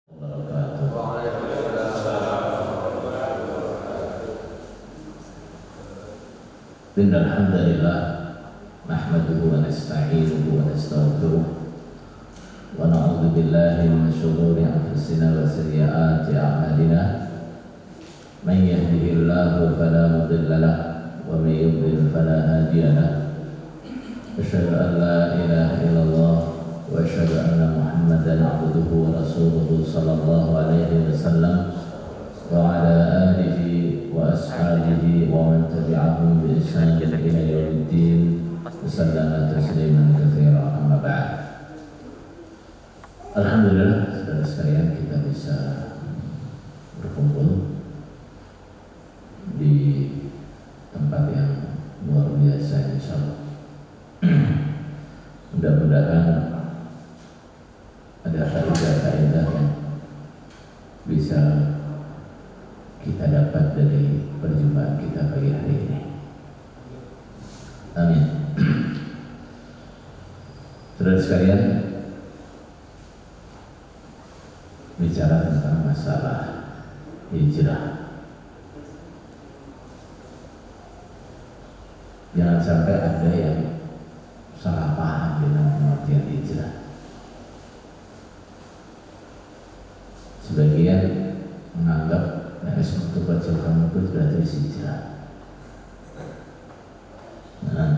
Innal hamdalillah nahmaduhu wa nasta'inuhu wa nastaghfiruh wa na'udzu billahi min shururi anfusina wa sayyiati a'malina man yahdihillahu fala mudilla lahu wa man yudlil fala hadiya lahu asyhadu an la ilaha illallah wa asyhadu anna Muhammadan 'abduhu wa rasuluhu sallallahu alaihi wasallam wa ala alihi wa ashabihi wa man tabi'ahum bi ihsan ila yaumiddin sallama tasliman katsiran amma ba'd. Alhamdulillah saudara sekalian, kita bisa berkumpul di tempat yang luar biasa insyaallah. Mudah-mudahan ada faedah-faedah yang bisa kita dapat dari perjumpaan kita pagi hari ini. Amin. Saudara sekalian, bicara tentang masalah hijrah, jangan sampai ada yang salah paham dengan pengertian hijrah. Sebagian menganggap untuk baca kamu itu berarti hijrah. Nah,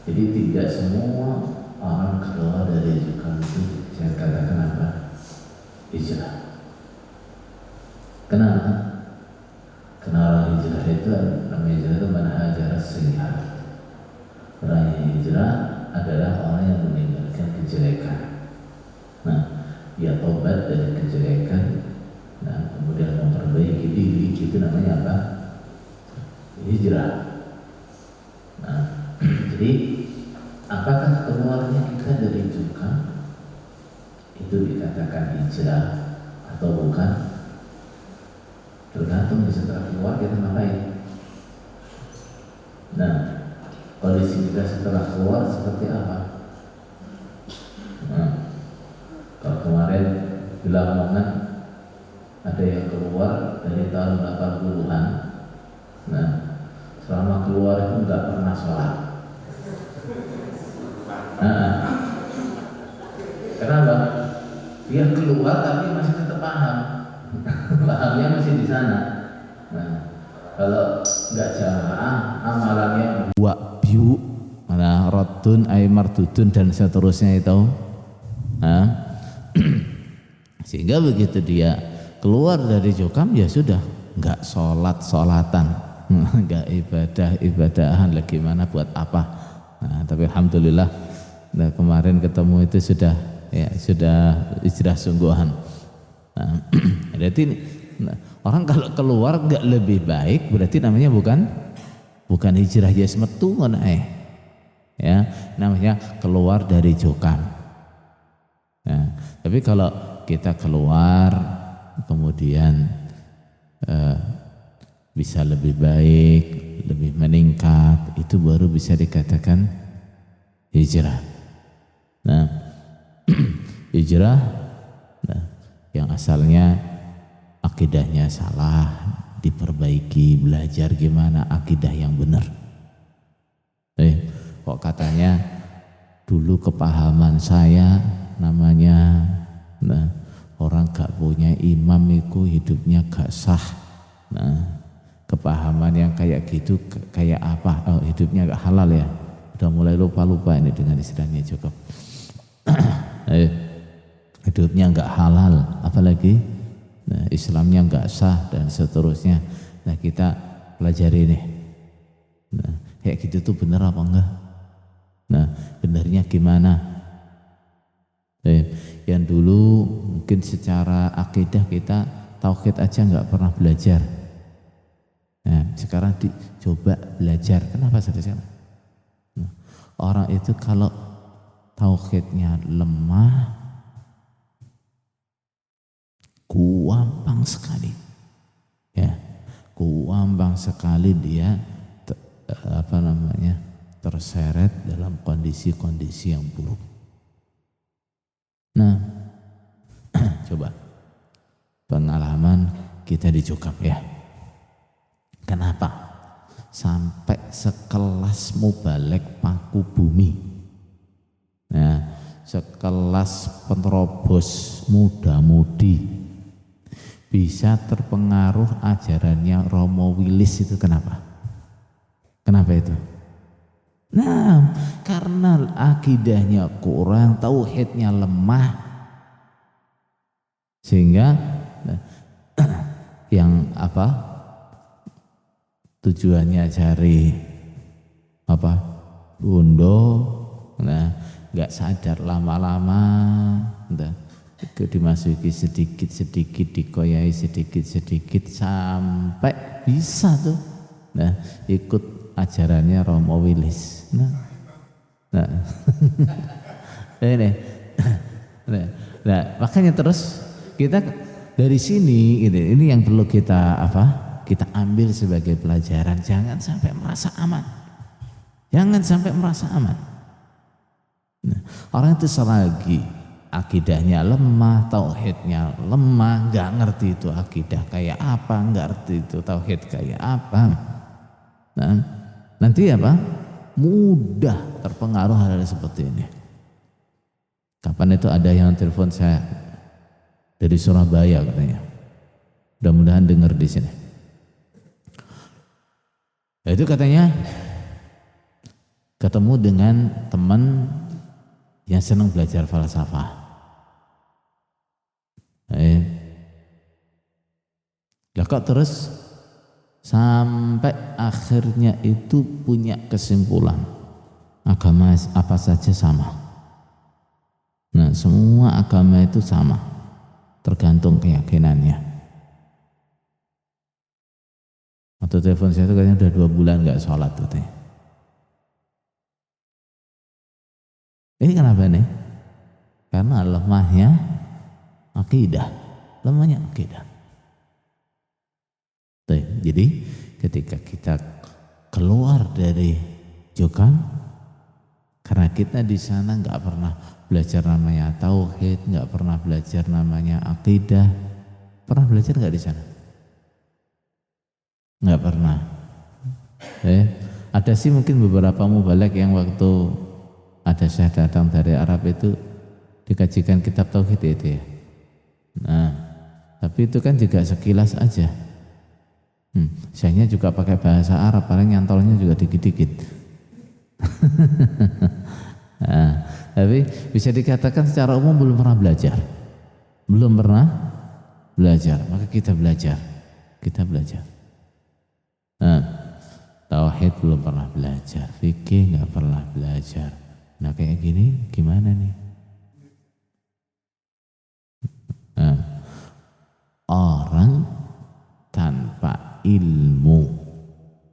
jadi tidak semua orang keluar dari rujukan itu saya katakan apa? Hijrah. Kenapa? Karena orang hijrah itu, namanya hijrah itu mana hajar sayyi'at. Orang yang hijrah adalah orang yang meninggalkan kejelekan. Nah, dia tobat dari kejelekan, nah kemudian memperbaiki diri, itu namanya apa? Hijrah. Nah, jadi apakah keluarnya kita dari rujukan itu dikatakan hijrah atau bukan? Tergantung setelah keluar kita ngapain. Nah, kondisi kita setelah keluar seperti apa? Nah, kalau kemarin di Lamongan ada yang keluar dari tahun 80-an, nah selama keluar itu nggak pernah sholat. Nah, kenapa? Dia keluar tapi masih tetap paham, pahamnya masih di sana. Nah, kalau nggak jamaah, amalannya buat biu, mana rotun, aymar dudun dan seterusnya itu. Nah, sehingga begitu dia keluar dari jokam, ya sudah nggak solatan, nggak ibadahan lagi, mana buat apa. Nah, tapi alhamdulillah, nah, kemarin ketemu itu sudah hijrah sungguhan. Nah, berarti orang kalau keluar nggak lebih baik, berarti namanya bukan hijrah jas metu ya, namanya keluar dari jokam. Nah, tapi kalau kita keluar kemudian bisa lebih baik, lebih meningkat, itu baru bisa dikatakan hijrah. Nah, hijrah, nah, yang asalnya akidahnya salah, diperbaiki, belajar gimana akidah yang benar. Kok katanya dulu kepahaman saya namanya, nah, orang gak punya imam itu hidupnya gak sah. Nah, kepahaman yang kayak gitu kayak apa? Oh, hidupnya gak halal ya. Udah mulai lupa-lupa ini dengan istilahnya cukup. Hidupnya gak halal, apalagi nah, Islamnya gak sah dan seterusnya. Nah, kita pelajari nih. Nah, kayak gitu tuh bener apa enggak? Nah, benernya gimana? Yang dulu mungkin secara akidah kita tauhid aja nggak pernah belajar. Nah, sekarang dicoba belajar. Kenapa saudara? Nah, orang itu kalau tauhidnya lemah, gampang sekali, ya, gampang sekali dia terseret dalam kondisi-kondisi yang buruk. Nah, coba pengalaman kita di Cukap ya. Kenapa sampai sekelas mubalek paku bumi, nah, sekelas penerobos muda-mudi bisa terpengaruh ajarannya Romo Willis itu kenapa? Kenapa itu? Nah, karena akidahnya kurang, tauhidnya lemah, sehingga yang apa tujuannya cari apa undo, nah nggak sadar lama-lama, nah, dimasuki sedikit-sedikit, dikoyai sedikit-sedikit sampai bisa tuh, nah ikut ajarannya Romo Willis. Nah, ini, nah, makanya terus kita dari sini, gitu, ini yang perlu kita kita ambil sebagai pelajaran. Jangan sampai merasa aman, jangan sampai merasa aman. Nah, orang itu selagi akidahnya lemah, tauhidnya lemah, nggak ngerti itu akidah kayak apa, nggak ngerti itu tauhid kayak apa. Nah, nanti mudah terpengaruh hal-hal seperti ini. Kapan itu ada yang telepon saya dari Surabaya katanya, mudah-mudahan dengar di sini. Nah, itu katanya ketemu dengan teman yang senang belajar falsafah. Lah kok terus sampai akhirnya itu punya kesimpulan agama apa saja sama. Nah, semua agama itu sama, tergantung keyakinannya. Waktu telepon saya itu katanya udah 2 bulan nggak sholat katanya. Ini kenapa nih? Karena lemahnya akidah, lemahnya akidah. Jadi ketika kita keluar dari Jokam, karena kita di sana nggak pernah belajar namanya tauhid, nggak pernah belajar namanya akidah. Pernah belajar nggak di sana? Nggak pernah. Ada sih mungkin beberapa mubalek yang waktu ada syekh datang dari Arab itu dikajikan kitab tauhid itu ya. Nah, tapi itu kan juga sekilas aja. Syekhnya juga pakai bahasa Arab, paling nyantolnya juga dikit-dikit. Nah, tapi bisa dikatakan secara umum belum pernah belajar. Belum pernah belajar, maka kita belajar. Kita belajar. Nah, tauhid belum pernah belajar, fikih nggak pernah belajar. Nah, kayak gini gimana nih? Nah, orang tanpa ilmu,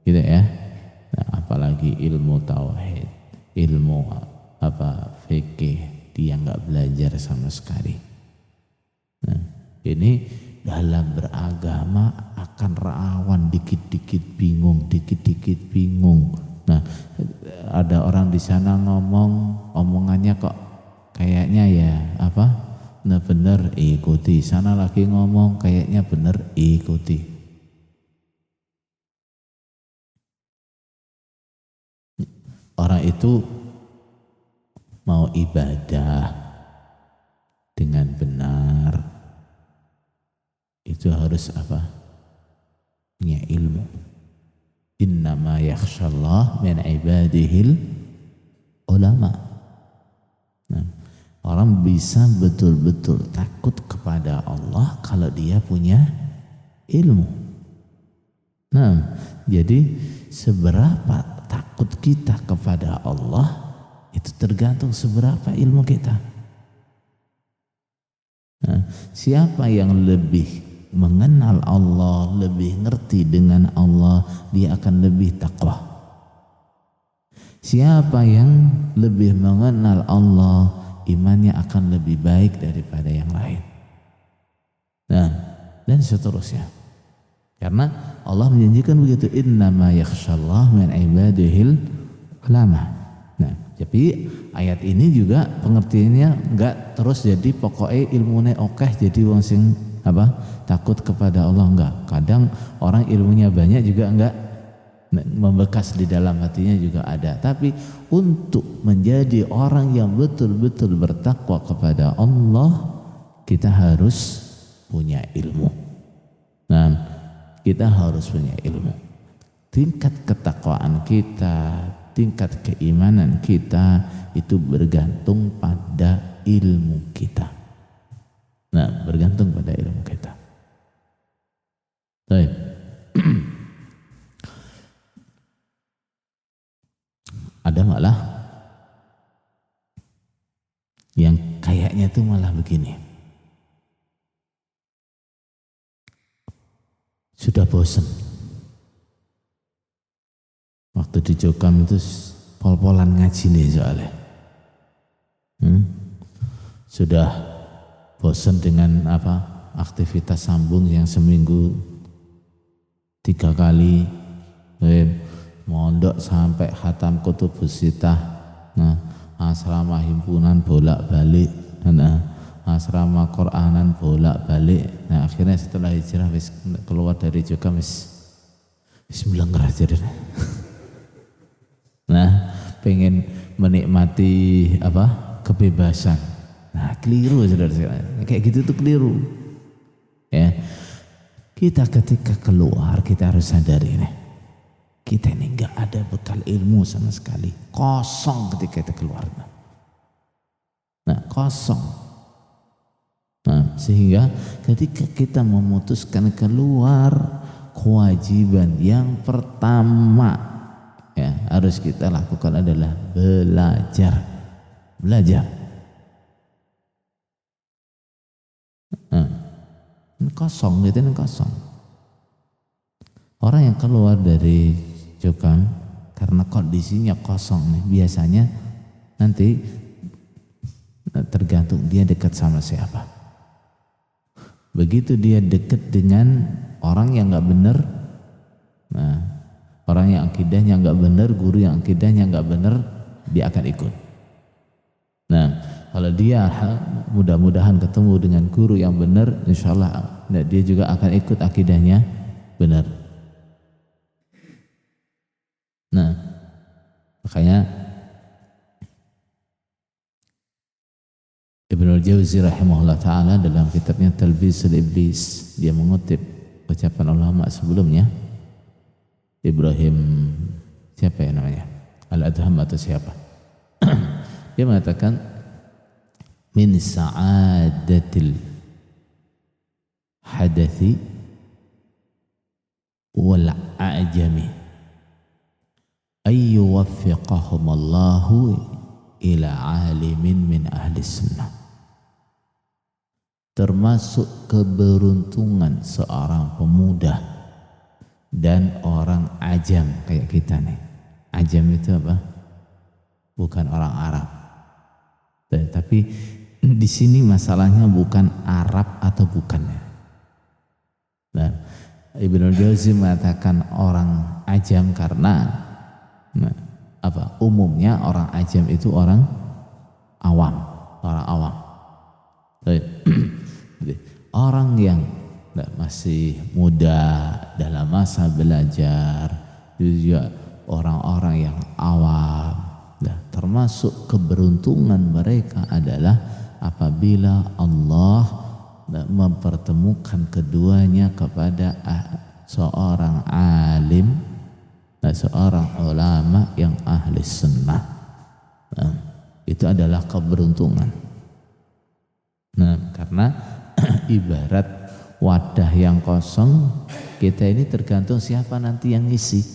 gitu ya. Nah, apalagi ilmu tauhid, ilmu fikih, dia nggak belajar sama sekali. Nah, ini dalam beragama akan rawan dikit-dikit bingung, dikit-dikit bingung. Nah, ada orang di sana ngomong, omongannya kok kayaknya ya nah benar ikuti. Sana lagi ngomong kayaknya benar ikuti. Orang itu mau ibadah dengan benar itu harus punya ilmu. Innama yakhshallah min ibadihil ulama. Nah, orang bisa betul-betul takut kepada Allah kalau dia punya ilmu. Nah, jadi seberapa takut kita kepada Allah itu tergantung seberapa ilmu kita. Nah, siapa yang lebih mengenal Allah, lebih ngerti dengan Allah, dia akan lebih takwa. Siapa yang lebih mengenal Allah, imannya akan lebih baik daripada yang lain. Nah, dan seterusnya. Karena Allah menjanjikan begitu, innama yakhshallah min ibadihil ulama. Nah, Tapi ayat ini juga pengertiannya enggak terus jadi pokoknya ilmunya okeh jadi wong sing takut kepada Allah, enggak. Kadang orang ilmunya banyak juga enggak membekas di dalam hatinya juga ada. Tapi untuk menjadi orang yang betul-betul bertakwa kepada Allah, kita harus punya ilmu. Nah, kita harus punya ilmu. Tingkat ketakwaan kita, tingkat keimanan kita itu bergantung pada ilmu kita. Nah, bergantung pada ilmu kita. Baik. Ada malah yang kayaknya tuh malah begini. Sudah bosan. Waktu di Jokam itu pol-polan ngaji nih soalnya. Sudah bosan dengan aktivitas sambung yang seminggu 3 kali, mondok sampai khatam kutubus sittah, asrama himpunan bolak-balik, asrama Quranan bolak-balik. Nah, akhirnya setelah hijrah wis keluar dari Jogja wis melengker jadi. Nah, pengen menikmati kebebasan. Nah, keliru saudara-saudara. Kayak gitu tuh keliru. Ya. Kita ketika keluar kita harus sadari nih. Kita ini enggak ada bekal ilmu sama sekali. Kosong ketika kita keluar. Nah, kosong. Nah, sehingga ketika kita memutuskan keluar, kewajiban yang pertama ya harus kita lakukan adalah belajar. Kosong gitu, kosong. Orang yang keluar dari Jokam karena kondisinya kosong nih, biasanya nanti tergantung dia dekat sama siapa. Begitu dia dekat dengan orang yang nggak benar, nah orang yang akidahnya nggak benar, guru yang akidahnya nggak benar, dia akan ikut. Nah, kalau dia mudah-mudahan ketemu dengan guru yang benar, insya Allah dia juga akan ikut akidahnya benar. Nah, makanya Ibnul Jauzi rahimahullah ta'ala dalam kitabnya Talbisul Iblis, dia mengutip ucapan ulama sebelumnya, Ibrahim siapa ya namanya, Al-Adham atau siapa. Dia mengatakan min sa'adatil hadathi wal a'jami ayyuwaffiqahumallahu ila alimin min ahli sunnah. Termasuk keberuntungan seorang pemuda dan orang ajam kayak kita nih. Ajam itu apa? Bukan orang Arab. Tapi di sini masalahnya bukan Arab atau bukannya. Nah, Ibnul Jauzi mengatakan orang ajam karena umumnya orang ajam itu orang awam. Orang yang masih muda dalam masa belajar, juga orang-orang yang awam. Termasuk keberuntungan mereka adalah apabila Allah mempertemukan keduanya kepada seorang alim dan seorang ulama yang ahli sunnah. Itu adalah keberuntungan. Nah, karena ibarat wadah yang kosong, kita ini tergantung siapa nanti yang ngisi.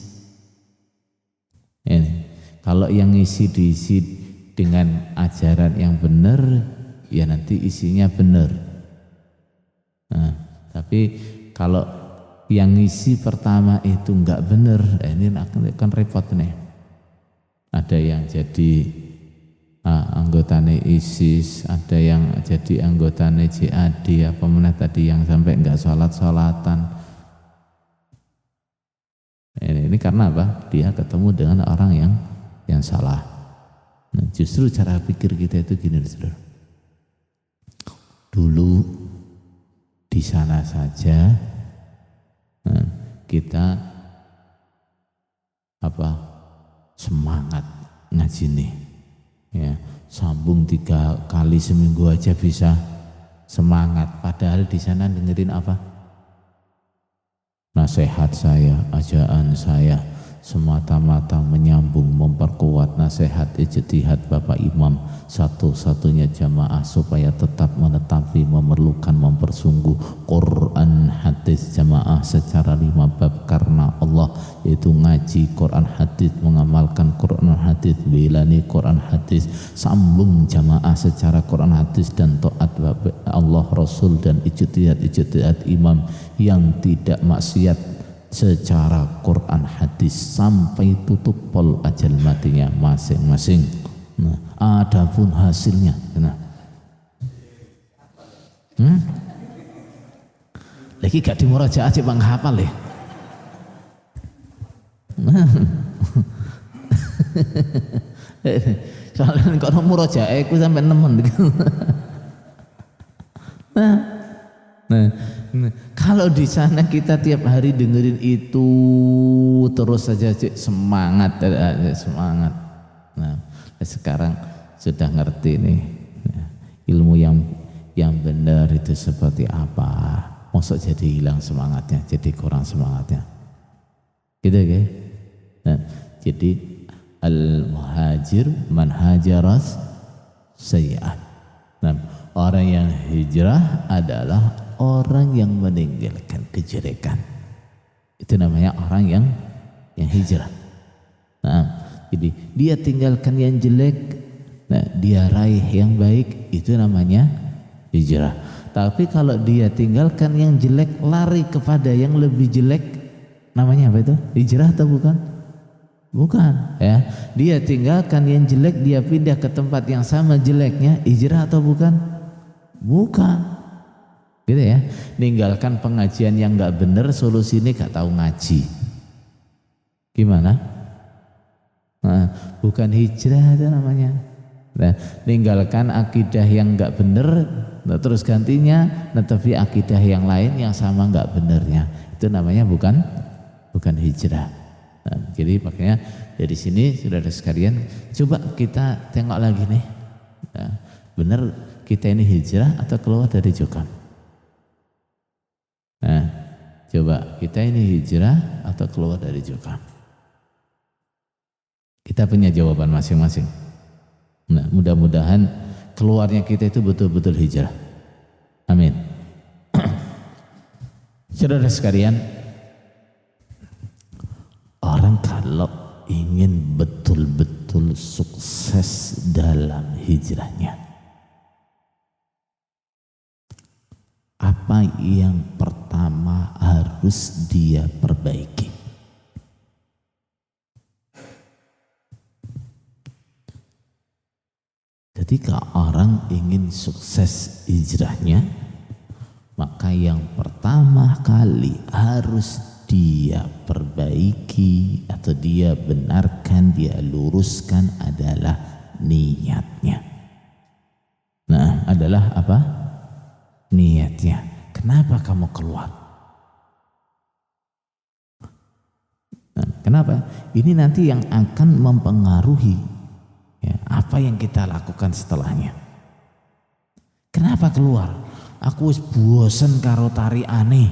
Ini, kalau yang ngisi diisi dengan ajaran yang benar, ya nanti isinya benar. Nah, tapi kalau yang ngisi pertama itu enggak benar, ini akan repot nih. Ada yang jadi anggotane ISIS, ada yang jadi anggotane JAD, apa mana tadi yang sampai enggak sholat-sholatan. Ini karena apa? Dia ketemu dengan orang yang salah. Nah, justru cara pikir kita itu gini, saudara. Dulu di sana saja kita semangat ngaji nih, ya sambung 3 kali seminggu aja bisa semangat. Padahal di sana dengerin apa? Nasihat saya, ajaan saya, semata-mata menyambung, memperkuat nasihat ijtihad Bapak Imam, satu-satunya jamaah supaya tetap menetapi, memerlukan, mempersungguh Quran hadis jamaah secara 5 bab karena Allah, yaitu ngaji Quran hadis, mengamalkan Quran hadis, bilani Quran hadis, sambung jamaah secara Quran hadis dan taat Allah Rasul dan ijtihad imam yang tidak maksiat secara Quran hadis sampai tutup pol ajal matinya masing-masing. Nah, adapun hasilnya, lagi gak di murajaah aja bang hafal ya. Soalnya kalau murajaah aku sampai nemen. Nah, kalau di sana kita tiap hari dengerin itu terus saja semangat. Nah, sekarang sudah ngerti nih ilmu yang benar itu seperti apa. Maksud jadi hilang semangatnya, jadi kurang semangatnya. Gitu ya. Nah, jadi al-muhajir man hajaras sayyi'at. Nah, orang yang hijrah adalah orang yang meninggalkan kejelekan. Itu namanya orang yang hijrah. Nah, jadi dia tinggalkan yang jelek, nah dia raih yang baik, itu namanya hijrah. Tapi kalau dia tinggalkan yang jelek, lari kepada yang lebih jelek, namanya apa itu? Hijrah atau bukan? Bukan, ya. Dia tinggalkan yang jelek, dia pindah ke tempat yang sama jeleknya, hijrah atau bukan? Bukan. Gitu ya. Ninggalkan pengajian yang enggak benar, solusi ini gak tahu ngaji. Gimana? Nah, bukan hijrah itu namanya. Nah, ninggalkan akidah yang enggak benar, nah, terus gantinya netapi akidah yang lain yang sama enggak benernya. Itu namanya bukan hijrah. Nah, jadi makanya dari sini saudara sekalian, coba kita tengok lagi nih. Nah, benar kita ini hijrah atau keluar dari Jokam? Nah, coba kita ini hijrah atau keluar dari Jokam? Kita punya jawaban masing-masing. Nah, mudah-mudahan keluarnya kita itu betul-betul hijrah. Amin. Saudara sekalian, orang kalau ingin betul-betul sukses dalam hijrahnya, apa yang pertama harus dia perbaiki? Ketika orang ingin sukses hijrahnya, maka yang pertama kali harus dia perbaiki atau dia benarkan, dia luruskan adalah niatnya. Nah, adalah apa? Niatnya. Kenapa kamu keluar? Nah, kenapa? Ini nanti yang akan mempengaruhi ya, apa yang kita lakukan setelahnya. Kenapa keluar? Aku bosen karo tari aneh.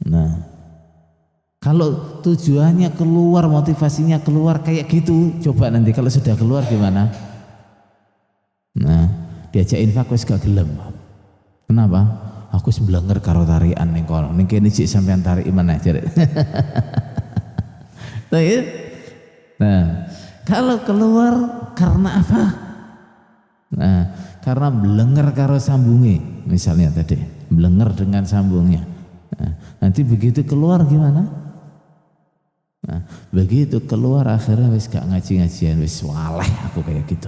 Nah, kalau tujuannya keluar, motivasinya keluar kayak gitu, coba nanti kalau sudah keluar gimana? Nah, diajak infak wis gak gelem. Kenapa? Aku sebelanger karo tarian ning kono. Ning kene sik sampean tarik iman aja. Nah, kalau keluar karena apa? Nah, karena belenger karo sambunge, misalnya tadi, belenger dengan sambungnya. Nah, nanti begitu keluar gimana? Nah, begitu keluar akhirnya wis gak ngaji-ngajian, wis waleh aku kayak gitu.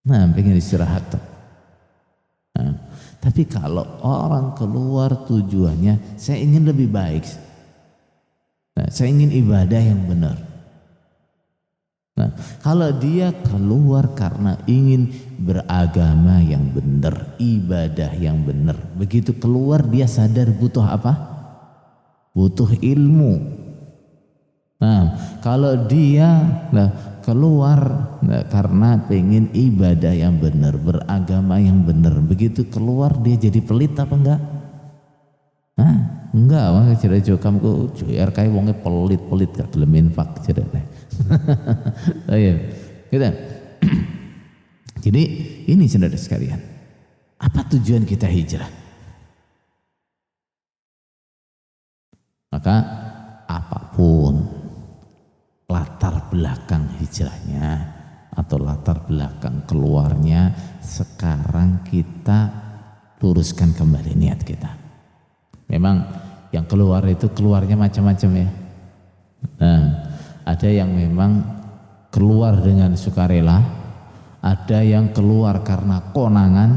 Nah, pengen istirahat tuh. Nah, tapi kalau orang keluar tujuannya saya ingin lebih baik, nah, saya ingin ibadah yang benar. Nah, kalau dia keluar karena ingin beragama yang benar, ibadah yang benar, begitu keluar dia sadar butuh apa? Butuh ilmu. Nah, kalau dia keluar karena pengen ibadah yang benar, beragama yang benar, begitu keluar dia jadi pelit apa enggak? Hah? Enggak, maka jare jokamku JR kae wonge pelit-pelit gak gelem infak jare. Oh iya. Gitu. Jadi ini saudara sekalian. Apa tujuan kita hijrah? Maka apapun latar belakang hijrahnya atau latar belakang keluarnya, sekarang kita luruskan kembali niat kita. Memang yang keluar itu keluarnya macam-macam ya. Nah, ada yang memang keluar dengan sukarela, ada yang keluar karena konangan,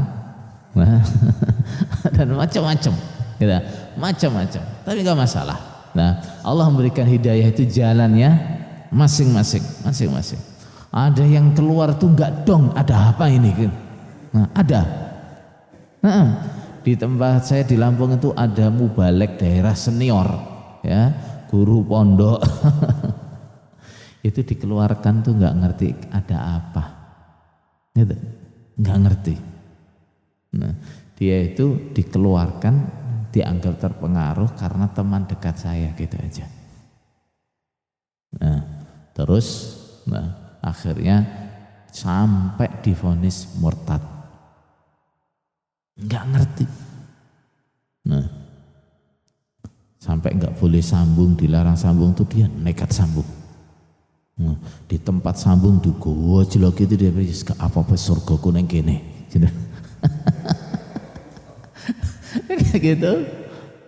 dan macam-macam, gitu. Macam-macam. Tapi nggak masalah. Nah, Allah memberikan hidayah itu jalannya masing-masing. Ada yang keluar tuh nggak dong, ada apa ini? Nah, ada. Nah, di tempat saya di Lampung itu ada mubalek daerah senior, ya, guru pondok. Itu dikeluarkan tuh nggak ngerti ada apa, gitu, nggak ngerti. Nah, dia itu dikeluarkan dianggap terpengaruh karena teman dekat saya gitu aja. Nah, terus, akhirnya sampai divonis murtad, nggak ngerti. Nah, sampai nggak boleh sambung, dilarang sambung tuh dia nekat sambung. Nah, di tempat sambung di goa jelok itu dia ke apa surga kuning kene gitu.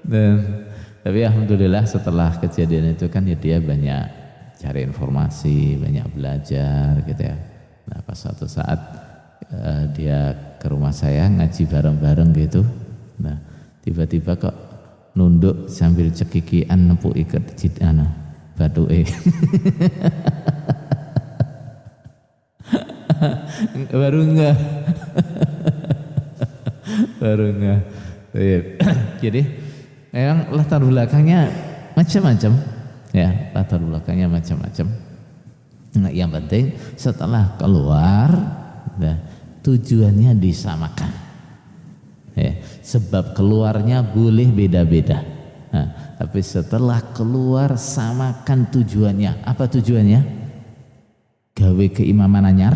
Dan tapi alhamdulillah setelah kejadian itu kan ya dia banyak cari informasi, banyak belajar gitu ya. Nah, pas suatu saat dia ke rumah saya ngaji bareng-bareng gitu. Nah, tiba-tiba kok nunduk sambil cekikian nepuk ikat jidana batuke. baru enggak. Jadi memang latar belakangnya macam-macam ya, latar belakangnya macam-macam. Nah, yang penting setelah keluar tujuannya disamakan ya, sebab keluarnya boleh beda-beda. Nah, tapi setelah keluar samakan tujuannya. Apa tujuannya? Gawe keimaman anyar?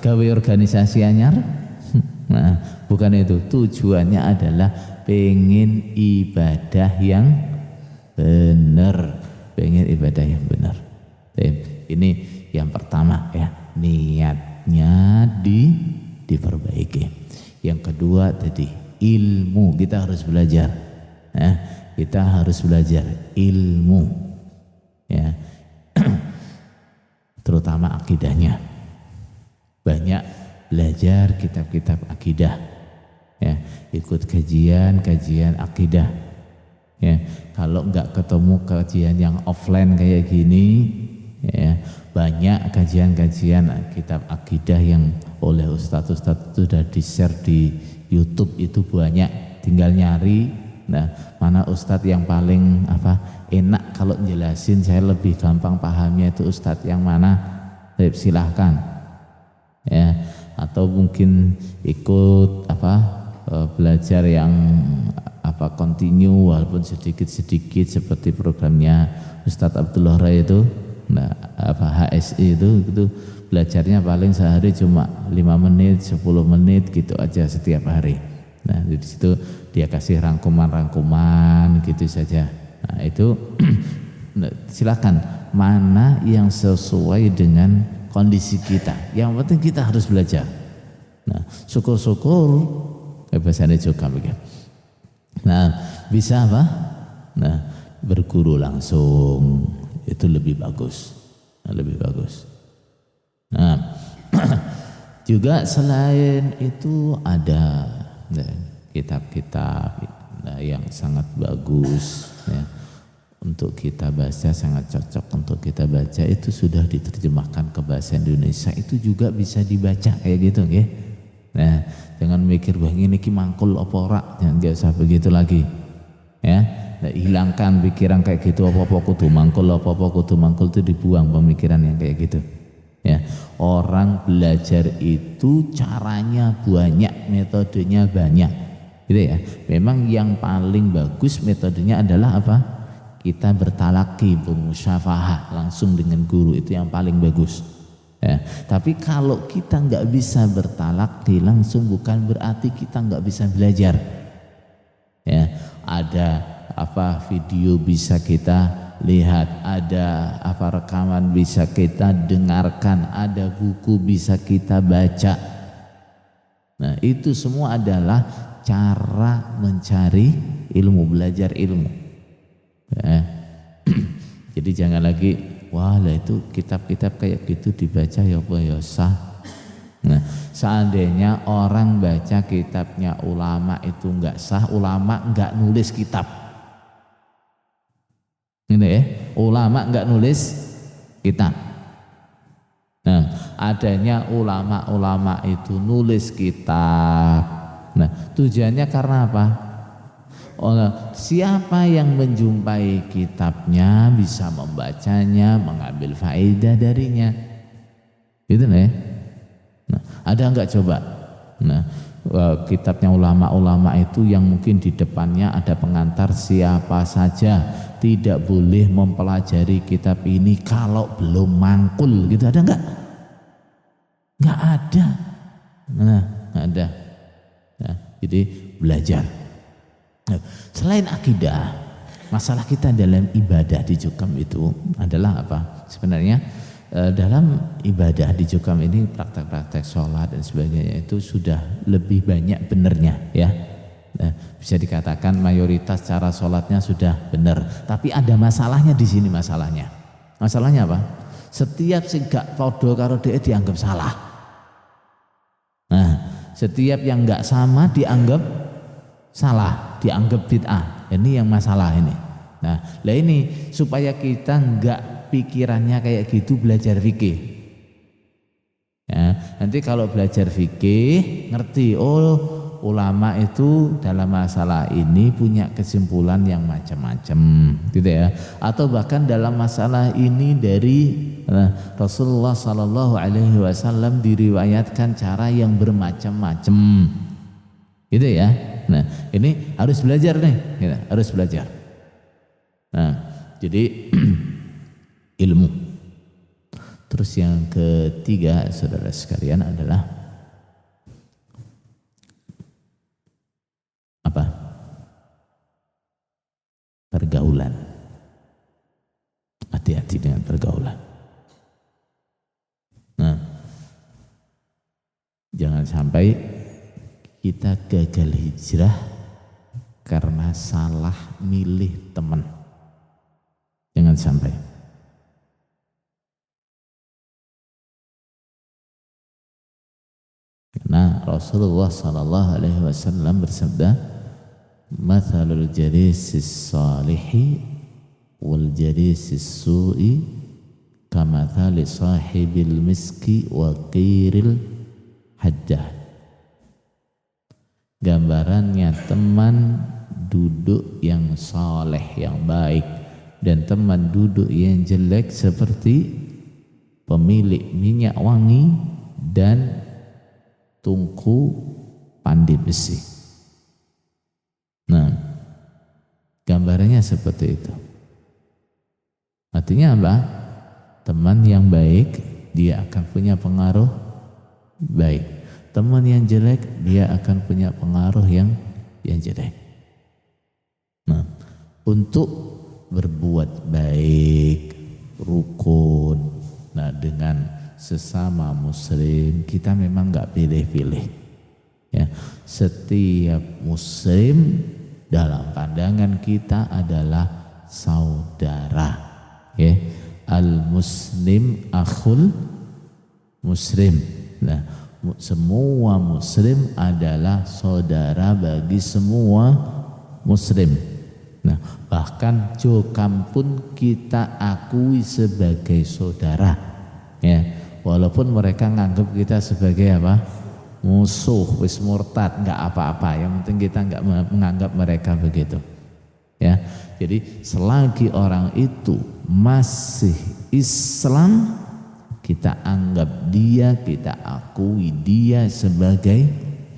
Gawe organisasi anyar? Nah, bukan itu. Tujuannya adalah pengen ibadah yang benar, pengen ibadah yang benar. Ini yang pertama ya, niatnya diperbaiki. Yang kedua tadi ilmu, kita harus belajar. Ya, kita harus belajar ilmu. Ya. Terutama akidahnya. Banyak belajar kitab-kitab akidah. Ya, ikut kajian akidah. Ya, kalau enggak ketemu kajian yang offline kayak gini, ya, banyak kajian-kajian kitab akidah yang oleh ustadz-ustadz itu sudah di-share di YouTube itu banyak, tinggal nyari. Nah, mana ustadz yang paling enak kalau jelasin, saya lebih gampang pahamnya itu ustadz yang mana? Silahkan. Ya, atau mungkin ikut belajar yang continue walaupun sedikit-sedikit seperti programnya Ustadz Abdullah Ray itu. Nah, HSI itu belajarnya paling sehari cuma 5 menit, 10 menit gitu aja setiap hari. Nah, di situ dia kasih rangkuman-rangkuman gitu saja. Nah, itu silakan mana yang sesuai dengan kondisi kita. Yang penting kita harus belajar. Nah, syukur-syukur bahasanya juga begitu. Nah, bisa apa? Nah, berguru langsung itu lebih bagus. Lebih bagus. Nah, juga selain itu ada kitab-kitab yang sangat bagus ya, untuk kita baca, sangat cocok untuk kita baca. Itu sudah diterjemahkan ke bahasa Indonesia, itu juga bisa dibaca kayak gitu ya. Nah, jangan mikir wah ini ki mangkul apa ora, jangan usah begitu lagi. Ya, nah, hilangkan pikiran kayak gitu, apa-apa kudu mangkul, apa-apa kudu mangkul, itu dibuang pemikiran yang kayak gitu. Ya, orang belajar itu caranya banyak, metodenya banyak, gitu ya. Memang yang paling bagus metodenya adalah apa? Kita bertalaki, bermusyafahah langsung dengan guru, itu yang paling bagus. Ya, tapi kalau kita nggak bisa bertalaki langsung, bukan berarti kita nggak bisa belajar. Ya, ada apa video bisa kita lihat, ada apa rekaman bisa kita dengarkan, ada buku bisa kita baca. Nah, itu semua adalah cara mencari ilmu, belajar ilmu. Ya. Jadi jangan lagi wah lah itu kitab-kitab kayak gitu dibaca ya apa ya sah. Nah, seandainya orang baca kitabnya ulama itu enggak sah, ulama enggak nulis kitab. Ini ya, ulama enggak nulis kitab. Nah, adanya ulama-ulama itu nulis kitab. Nah, tujuannya karena apa? Siapa yang menjumpai kitabnya bisa membacanya, mengambil faedah darinya. Gitu nih. Nah, ada enggak coba? Nah, kitabnya ulama-ulama itu yang mungkin di depannya ada pengantar, siapa saja tidak boleh mempelajari kitab ini kalau belum mangkul, gitu, ada enggak? Enggak ada. Nah, enggak ada. Nah, jadi belajar. Nah, selain akidah, masalah kita dalam ibadah di Jukam itu adalah apa? Sebenarnya dalam ibadah di Jukam ini, praktek-praktek sholat dan sebagainya itu sudah lebih banyak benernya ya. Nah, bisa dikatakan mayoritas cara sholatnya sudah benar. Tapi ada masalahnya di sini masalahnya. Masalahnya apa? Setiap sing gak podo karo dhek dianggap salah. Nah, setiap yang gak sama dianggap salah, dianggap bid'ah. Ini yang masalah ini. Nah, lah ini supaya kita enggak pikirannya kayak gitu, belajar fikih. Ya, nanti kalau belajar fikih ngerti, oh ulama itu dalam masalah ini punya kesimpulan yang macam-macam, gitu ya. Atau bahkan dalam masalah ini dari Rasulullah Sallallahu Alaihi Wasallam diriwayatkan cara yang bermacam-macam, gitu ya. Nah, ini harus belajar nih, gitu, harus belajar. Nah, jadi ilmu. Terus yang ketiga, saudara sekalian, adalah apa? Pergaulan. Hati-hati dengan pergaulan. Nah, jangan sampai kita gagal hijrah karena salah milih teman. Jangan sampai. Karena Rasulullah Sallallahu Alaihi Wasallam bersabda, "Mathalul jalisis salihi wal jalisis su'i kamathali sahibil miski wa qiril hajjah." Gambarannya teman duduk yang saleh, yang baik, dan teman duduk yang jelek seperti pemilik minyak wangi dan tungku pandi besi. Nah, gambarannya seperti itu. Artinya apa? Teman yang baik dia akan punya pengaruh baik. Teman yang jelek dia akan punya pengaruh yang jelek. Nah, untuk berbuat baik, rukun, nah dengan sesama muslim kita memang nggak pilih-pilih. Ya, setiap muslim dalam pandangan kita adalah saudara. Ya, al muslim akhul muslim. Nah, semua muslim adalah saudara bagi semua muslim. Nah, bahkan jokam pun kita akui sebagai saudara, ya. Walaupun mereka nganggap kita sebagai apa? Musuh, wis murtad, nggak apa-apa. Yang penting kita nggak menganggap mereka begitu, ya. Jadi selagi orang itu masih Islam, kita anggap dia, kita akui dia sebagai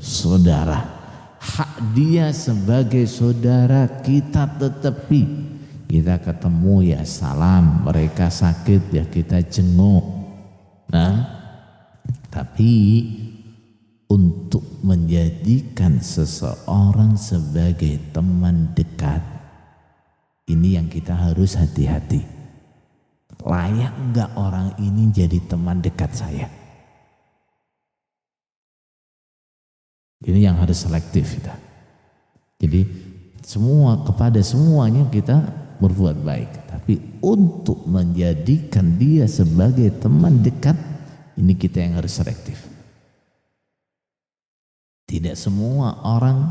saudara. Hak dia sebagai saudara kita tetepi. Kita ketemu ya salam, mereka sakit ya kita jenguk. Nah, tapi untuk menjadikan seseorang sebagai teman dekat, ini yang kita harus hati-hati. Layak enggak orang ini jadi teman dekat saya? Ini yang harus selektif kita. Jadi kepada semuanya kita berbuat baik, tapi untuk menjadikan dia sebagai teman dekat, ini kita yang harus selektif. Tidak semua orang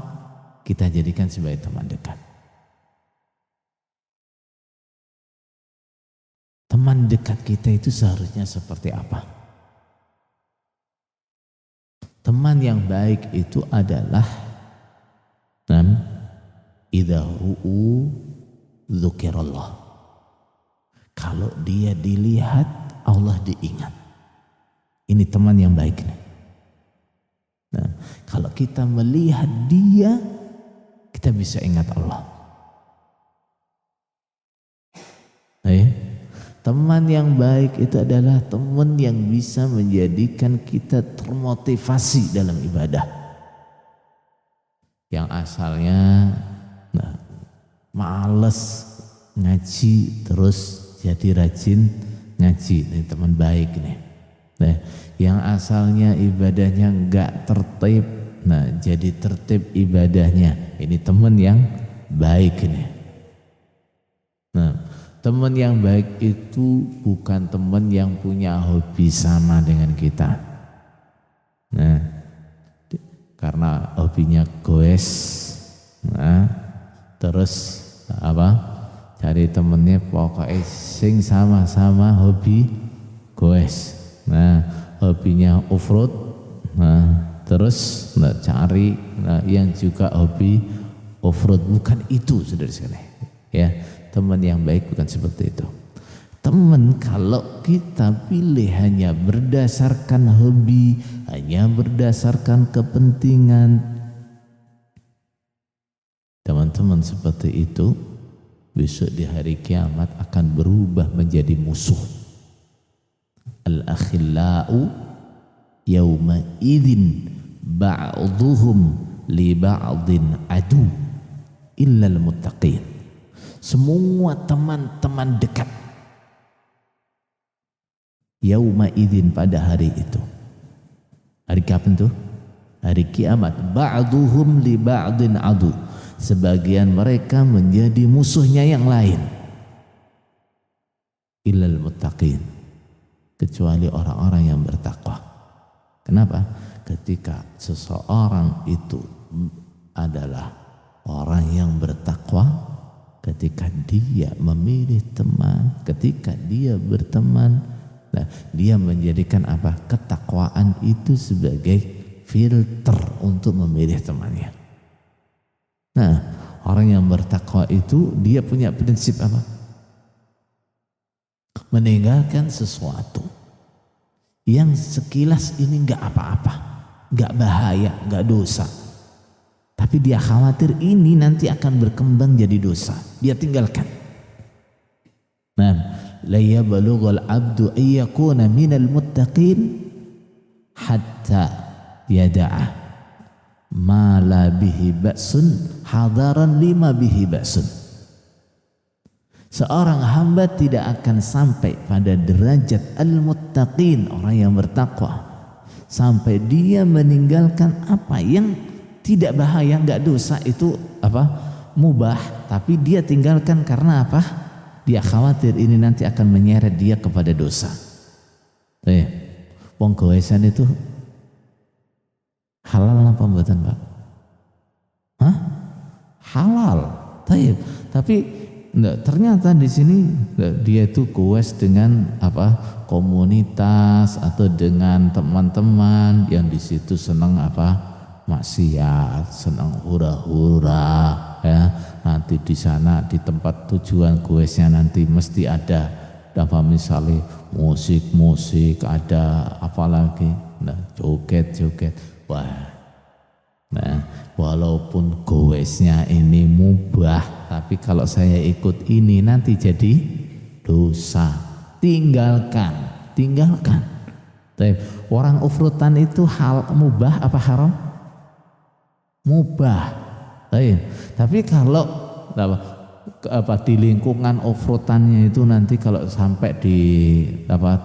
kita jadikan sebagai teman dekat. Teman dekat kita itu seharusnya seperti apa? Teman yang baik itu adalah idza ru'u dzukirallah. Kalau dia dilihat, Allah diingat. Ini teman yang baik. Nah, kalau kita melihat dia, kita bisa ingat Allah. Teman yang baik itu adalah teman yang bisa menjadikan kita termotivasi dalam ibadah. Yang asalnya males ngaji terus jadi rajin ngaji, ini teman baik nih. Nah, yang asalnya ibadahnya enggak tertib, jadi tertib ibadahnya. Ini teman yang baik nih. Teman yang baik itu bukan teman yang punya hobi sama dengan kita. Karena hobinya goes, terus cari temennya pokoknya sing sama-sama hobi goes. Hobinya off-road, terus cari yang juga hobi off-road. Bukan itu, saudara sekalian. Ya. Teman yang baik bukan seperti itu. Teman kalau kita pilih hanya berdasarkan hobi, hanya berdasarkan kepentingan, teman-teman seperti itu besok di hari kiamat akan berubah menjadi musuh. Al-akhillau yawma idzin ba'dhuhum li ba'dhin adu illal muttaqin. Semua teman-teman dekat yauma idzin pada hari itu. Hari kapan tuh? Hari kiamat. Ba'duhum li ba'din adu. Sebagian mereka menjadi musuhnya yang lain. Illal muttaqin. Kecuali orang-orang yang bertakwa. Kenapa? Ketika seseorang itu adalah orang yang bertakwa, ketika dia memilih teman, ketika dia berteman, dia menjadikan ketakwaan itu sebagai filter untuk memilih temannya. Orang yang bertakwa itu dia punya prinsip apa? Meninggalkan sesuatu yang sekilas ini enggak apa-apa, enggak bahaya, enggak dosa. Tapi dia khawatir ini nanti akan berkembang jadi dosa. Dia tinggalkan. La yablughul abdu ayyakuna minal muttaqin hatta yada'a ma la bihi ba'sun hadaran lima bihi ba'sun. Seorang hamba tidak akan sampai pada derajat al-muttaqin, orang yang bertakwa, sampai dia meninggalkan apa yang tidak bahaya, enggak dosa, itu mubah, tapi dia tinggalkan karena apa? Dia khawatir ini nanti akan menyeret dia kepada dosa. Wong goesan itu halal apa mboten, Pak? Halal. Tapi ternyata di sini dia itu goes dengan komunitas atau dengan teman-teman yang di situ senang maksiat, senang hura-hura ya. Nanti di sana di tempat tujuan goesnya nanti mesti ada misalnya musik, ada apalagi joget-joget. Walaupun goesnya ini mubah, tapi kalau saya ikut ini nanti jadi dosa. Tinggalkan. Orang offroadan itu hal mubah apa haram? Mubah. Tapi kalau di lingkungan offroadannya itu nanti kalau sampai di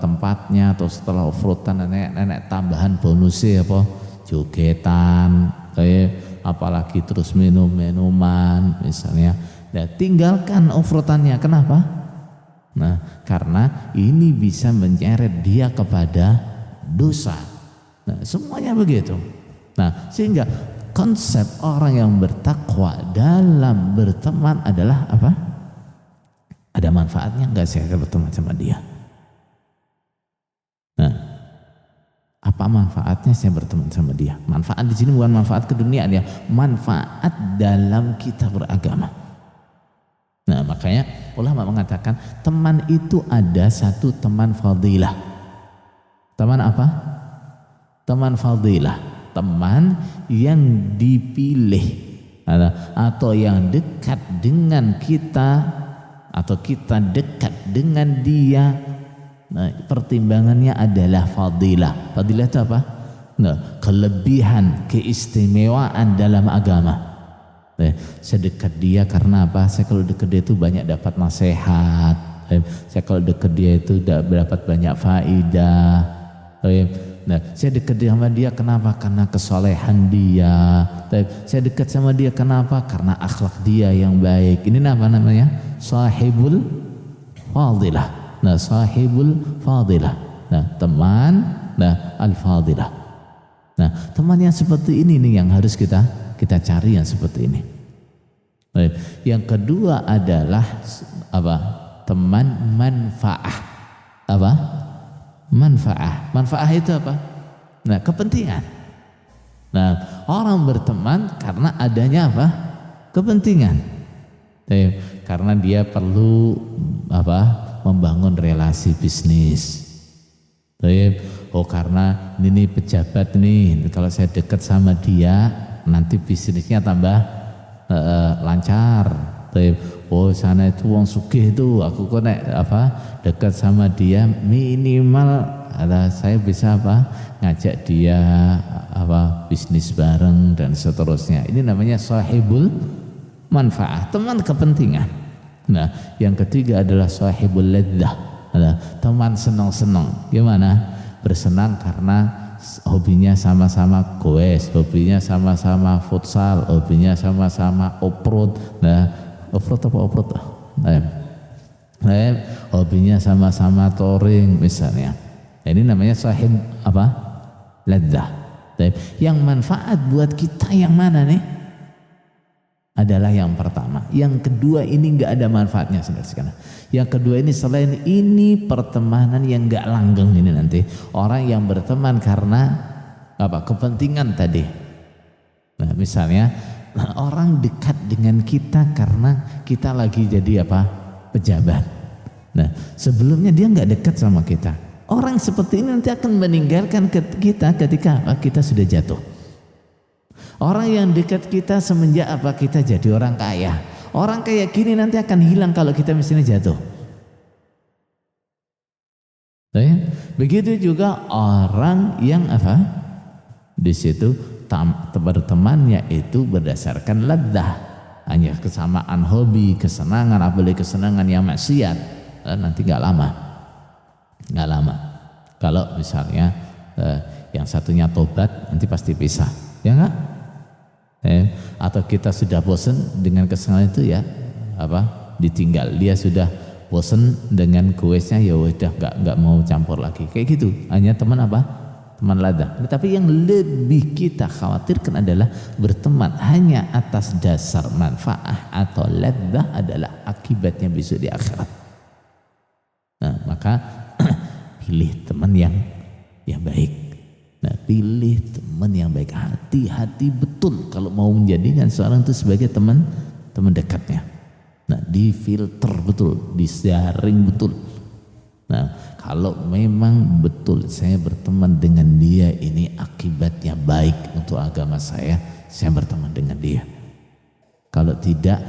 tempatnya atau setelah offroadan nenek tambahan bonusnya jogetan, apalagi terus minuman misalnya, tinggalkan offroadannya. Kenapa? Karena ini bisa menyeret dia kepada dosa. Semuanya begitu. Sehingga konsep orang yang bertakwa dalam berteman adalah apa? Ada manfaatnya enggak saya berteman sama dia? Apa manfaatnya saya berteman sama dia? Manfaat di sini bukan manfaat keduniaan ya, manfaat dalam kita beragama. Makanya ulama mengatakan teman itu ada satu teman fadilah. Teman apa? Teman fadilah, teman yang dipilih atau yang dekat dengan kita atau kita dekat dengan dia. Pertimbangannya adalah fadilah. Fadilah itu apa? Kelebihan, keistimewaan dalam agama. Saya dekat dia karena apa? Saya kalau dekat dia itu banyak dapat nasihat. Saya kalau dekat dia itu dapat banyak faidah. Saya dekat sama dia kenapa? Karena kesolehan dia. Saya dekat sama dia kenapa? Karena akhlak dia yang baik. Ini apa namanya? Sahibul fadilah. Sahibul fadilah. Teman al-fadilah. Teman yang seperti ini nih yang harus kita cari, yang seperti ini. Yang kedua adalah apa? Teman manfaah. Apa? Manfaah. Manfaah itu apa? Kepentingan. Orang berteman karena adanya apa? Kepentingan. Karena dia perlu apa? Membangun relasi bisnis. Karena ini pejabat nih, kalau saya dekat sama dia nanti bisnisnya tambah lancar. Sana itu wong sugih itu, aku kok dekat sama dia minimal saya bisa ngajak dia bisnis bareng dan seterusnya. Ini namanya sahibul manfaah, teman kepentingan. Yang ketiga adalah sahibul ladzah, teman senang-senang. Gimana? Bersenang karena hobinya sama-sama goes, hobinya sama-sama futsal, hobinya sama-sama off-road. Off-road apa off-road? Hobinya sama-sama touring misalnya. Ini namanya sahib apa? Ladzah. Yang manfaat buat kita yang mana nih? Adalah yang pertama. Yang kedua ini enggak ada manfaatnya saudara-saudara. Yang kedua ini selain ini pertemanan yang enggak langgeng ini nanti. Orang yang berteman karena apa? Kepentingan tadi. Misalnya orang dekat dengan kita karena kita lagi jadi apa? Pejabat. Sebelumnya dia enggak dekat sama kita. Orang seperti ini nanti akan meninggalkan kita ketika kita sudah jatuh. Orang yang dekat kita semenjak apa kita jadi orang kaya. Orang kayak gini nanti akan hilang kalau kita misalnya jatuh. Begitu juga orang yang apa? Di situ bertemannya itu berdasarkan ladzah, hanya kesamaan hobi, kesenangan, apalagi kesenangan yang maksiat, nanti nggak lama. Kalau misalnya yang satunya tobat, nanti pasti pisah, ya nggak? Atau kita sudah bosan dengan kesenangan itu ya ditinggal. Dia sudah bosan dengan goesnya, ya udah nggak mau campur lagi, kayak gitu. Hanya teman apa? teman ladha. Tapi yang lebih kita khawatirkan adalah berteman hanya atas dasar manfaat atau ladha adalah akibatnya besok di akhirat. Nah, maka pilih teman yang baik. Nah, pilih teman yang baik. Hati-hati betul kalau mau menjadikan seorang itu sebagai teman dekatnya. Nah, difilter betul, disaring betul. Nah, kalau memang betul saya berteman dengan dia ini akibatnya baik untuk agama saya berteman dengan dia. Kalau tidak,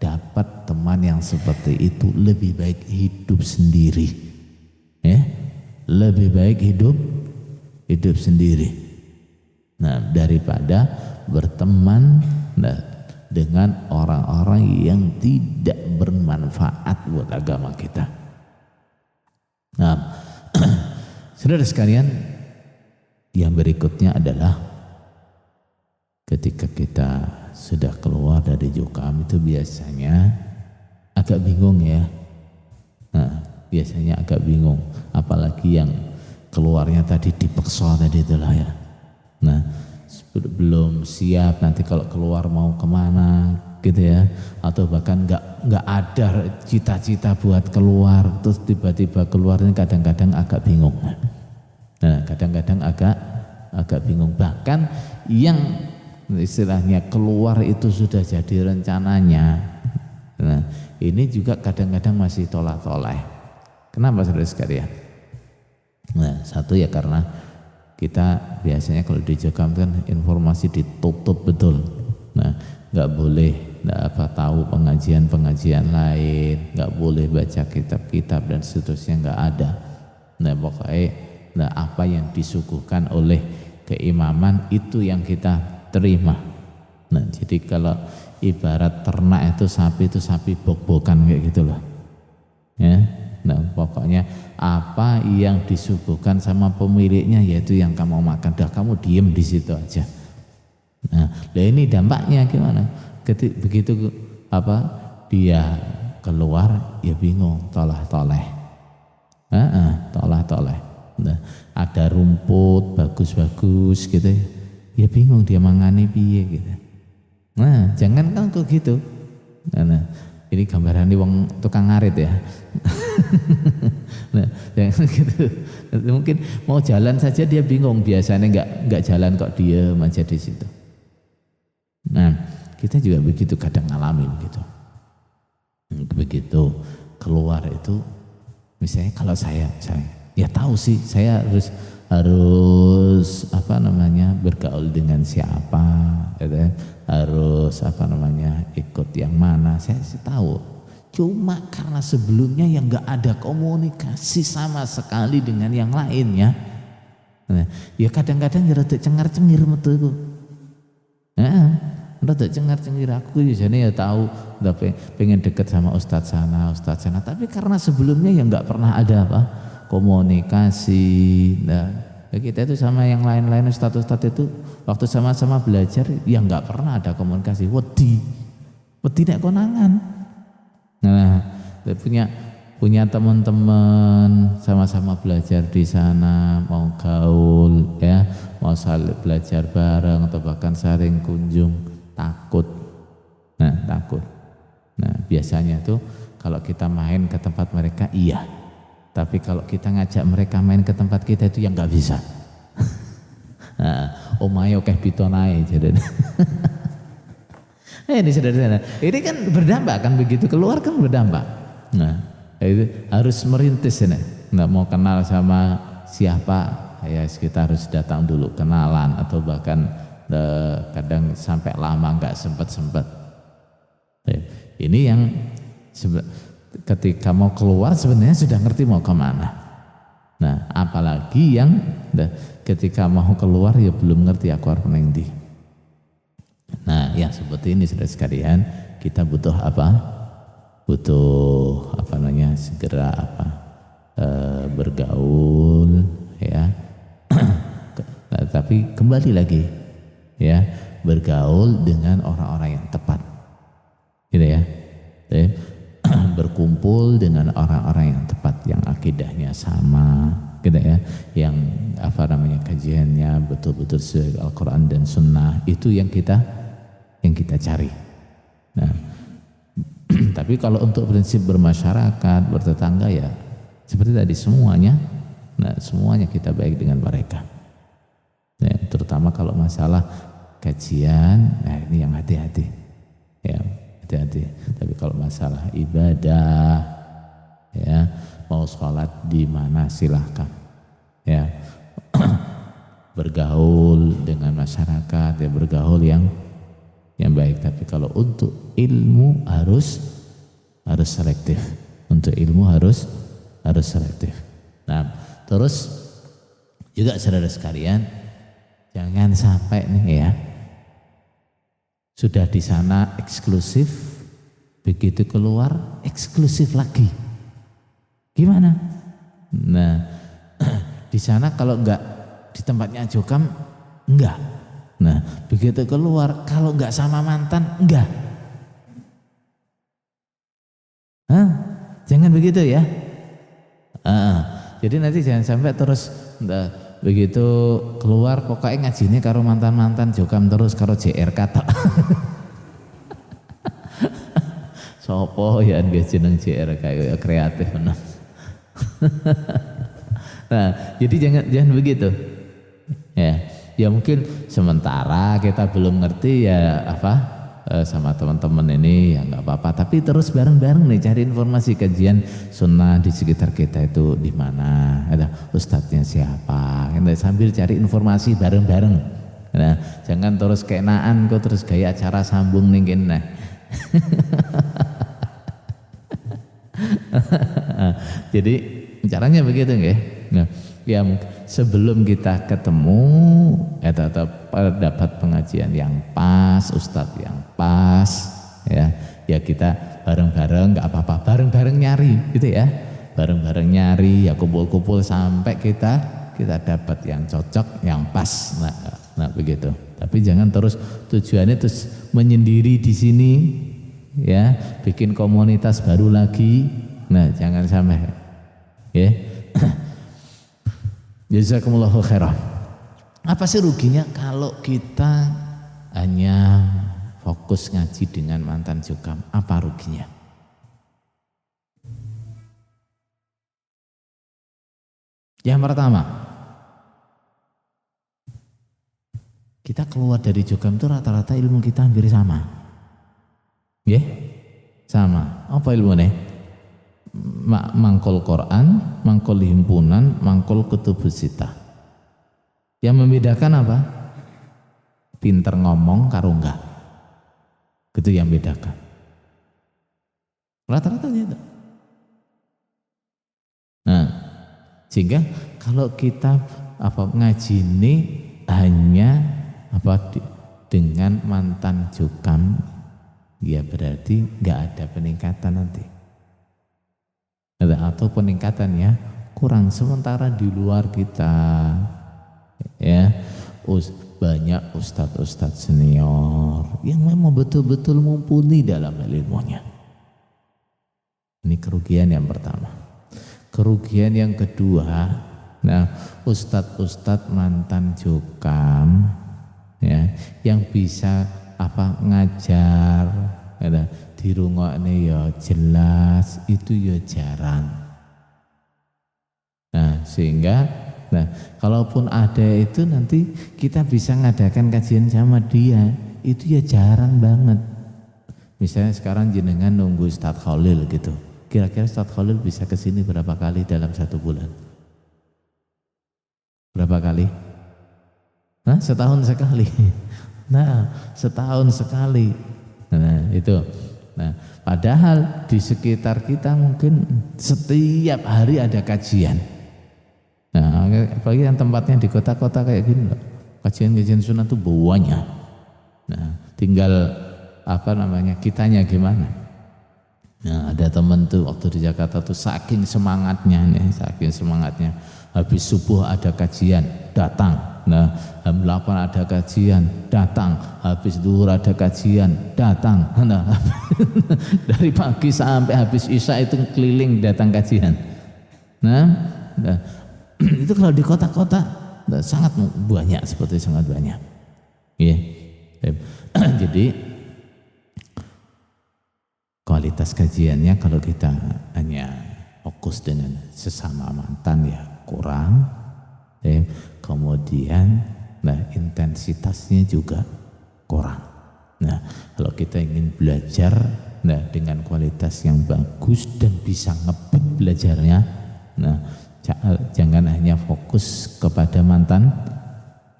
dapat teman yang seperti itu lebih baik hidup sendiri. Ya, lebih baik hidup sendiri. Nah, daripada berteman dengan orang-orang yang tidak bermanfaat buat agama kita. Nah, saudara sekalian, yang berikutnya adalah ketika kita sudah keluar dari Jukam itu biasanya agak bingung ya. Nah, biasanya agak bingung, apalagi yang keluarnya tadi dipaksa tadi itulah ya. Nah, belum siap nanti kalau keluar mau kemana gitu ya, atau bahkan nggak ada cita-cita buat keluar, terus tiba-tiba keluarnya kadang-kadang agak bingung. Nah, kadang-kadang agak bingung. Bahkan yang istilahnya keluar itu sudah jadi rencananya. Nah, ini juga kadang-kadang masih tolak-tolak. Kenapa saudara sekalian? Nah, satu ya karena kita biasanya kalau di Jogja kan informasi ditutup betul. Nah, nggak boleh tahu pengajian lain, nggak boleh baca kitab-kitab dan seterusnya, nggak ada. Nah, pokoknya apa yang disuguhkan oleh keimaman itu yang kita terima. Nah, jadi kalau ibarat ternak itu sapi bok-bokan kayak gitu loh. Ya. Nah, pokoknya apa yang disuguhkan sama pemiliknya yaitu yang kamu makan. Dah kamu diem di situ aja. Nah, ini dampaknya gimana? Begitu dia keluar ya bingung, tolah-toleh. Tolah-toleh. Nah, ada rumput bagus-bagus gitu ya bingung dia mangani piye gitu. Nah, jangan kan kok gitu. Nah, ini gambaran wong tukang ngarit ya. Nah, jangan gitu. Mungkin mau jalan saja dia bingung, biasanya enggak jalan kok diem aja di situ. Nah, kita juga begitu kadang ngalamin gitu. Begitu keluar itu, misalnya kalau saya ya tahu sih saya harus bergaul dengan siapa, gitu, harus ikut yang mana, saya sih tahu. Cuma karena sebelumnya yang nggak ada komunikasi sama sekali dengan yang lainnya, nah, ya kadang-kadang rada cengar-cengir metu itu. Rada cengar-cengir aku biasanya ya tahu pengen deket sama ustadz sana, tapi karena sebelumnya yang nggak pernah ada komunikasi. Nah, kita itu sama yang lain-lain ustadz itu waktu sama-sama belajar ya nggak pernah ada komunikasi. Wedi nek konangan. Nah, punya teman-teman sama-sama belajar di sana, mau gaul ya, mau saling belajar bareng atau bahkan saling kunjung, takut. Nah, biasanya tuh kalau kita main ke tempat mereka iya. Tapi kalau kita ngajak mereka main ke tempat kita itu yang nggak bisa. Omayo keh bitonai jadi. Ini saudara-saudara, ini kan berdampak kan, begitu keluar kan berdampak. Nah, itu harus merintis ini. Nggak mau kenal sama siapa, ya kita harus datang dulu kenalan atau bahkan kadang sampai lama nggak sempat. Ini yang ketika mau keluar sebenarnya sudah ngerti mau kemana. Nah, apalagi yang ketika mau keluar ya belum ngerti aku harus ngendi. Nah, yang seperti ini saudara sekalian, kita butuh apa? Butuh segera bergaul ya. Nah, tapi kembali lagi ya, bergaul dengan orang-orang yang tepat. Gitu ya. Berkumpul dengan orang-orang yang tepat, yang akidahnya sama gitu ya, yang apa namanya kajiannya betul-betul sesuai Al-Quran dan Sunnah, itu yang kita cari. Nah, tapi kalau untuk prinsip bermasyarakat, bertetangga ya seperti tadi semuanya, nah semuanya kita baik dengan mereka. Ya, terutama kalau masalah kajian, nah ini yang hati-hati, ya hati-hati. Tapi kalau masalah ibadah, ya mau sholat di mana silahkan, ya bergaul dengan masyarakat, ya bergaul yang baik. Tapi kalau untuk ilmu harus selektif. Untuk ilmu harus selektif. Nah, terus juga saudara sekalian, jangan sampai nih ya, sudah di sana eksklusif, begitu keluar eksklusif lagi. Gimana? Nah, di sana kalau enggak di tempatnya Jokam enggak. Nah, begitu keluar kalau enggak sama mantan enggak. Hah? Jangan begitu ya. Jadi nanti jangan sampai terus begitu keluar pokoknya ngajinya karo mantan-mantan Jokam terus karo JRK tok. Sopo ya nggih jeneng JRK ya kreatif bener. Nah, jadi jangan begitu. Ya mungkin sementara kita belum ngerti ya sama teman-teman ini ya nggak apa-apa. Tapi terus bareng-bareng nih cari informasi kajian sunnah di sekitar kita itu di mana, ada ustadznya siapa. Sambil cari informasi bareng-bareng. Nah, jangan terus keenaan kok terus gaya acara sambung nih kene. Jadi caranya begitu nggih. Nah, ya sebelum kita ketemu atau dapat pengajian yang pas, ustadz yang pas, ya kita bareng-bareng nggak apa-apa, bareng-bareng nyari gitu ya, bareng-bareng nyari ya kumpul-kumpul sampai kita dapat yang cocok, yang pas. Nah begitu. Tapi jangan terus tujuannya terus menyendiri di sini, ya bikin komunitas baru lagi. Nah jangan sampai, ya. Jazakumullahu khairan. Apa sih ruginya kalau kita hanya fokus ngaji dengan mantan Jokam? Apa ruginya? Yang pertama, kita keluar dari Jokam itu rata-rata ilmu kita hampir sama. Ya? Sama. Apa ilmunya? Mangkul Quran, mangkul himpunan, mangkul kutubus sitah. Yang membedakan apa? Pinter ngomong karo enggak. Itu yang bedakan. Rata-rata itu. Nah, sehingga kalau kita ngaji ini hanya dengan mantan Jokam, ya berarti enggak ada peningkatan nanti. Atau peningkatannya kurang. Sementara di luar kita ya banyak ustadz-ustadz senior yang memang betul-betul mumpuni dalam ilmunya. Ini kerugian yang pertama. Kerugian yang kedua, nah ustadz-ustadz mantan Jokam ya yang bisa ngajar dirungokne ya jelas itu ya jarang. Nah sehingga kalaupun ada itu nanti kita bisa ngadakan kajian sama dia itu ya jarang banget. Misalnya sekarang jenengan nunggu Ustadz Khalil gitu, kira-kira Ustadz Khalil bisa kesini berapa kali dalam 1 bulan? Berapa kali? Setahun sekali. Nah setahun sekali. Nah itu. Nah, padahal di sekitar kita mungkin setiap hari ada kajian. Nah, apalagi yang tempatnya di kota-kota kayak gini loh. Kajian-kajian sunnah itu banyak. Nah, tinggal kitanya gimana. Nah, ada teman tuh waktu di Jakarta tuh saking semangatnya habis subuh ada kajian, datang. Nah, jam 8 ada kajian, datang. Habis zuhur ada kajian, datang. Nah, dari pagi sampai habis isya itu keliling datang kajian. Nah, Itu kalau di kota-kota sangat banyak, seperti sangat banyak. Ya. Jadi kualitas kajiannya kalau kita hanya fokus dengan sesama mantan ya kurang. Kemudian intensitasnya juga kurang. Nah, kalau kita ingin belajar dengan kualitas yang bagus dan bisa ngebut belajarnya, jangan hanya fokus kepada mantan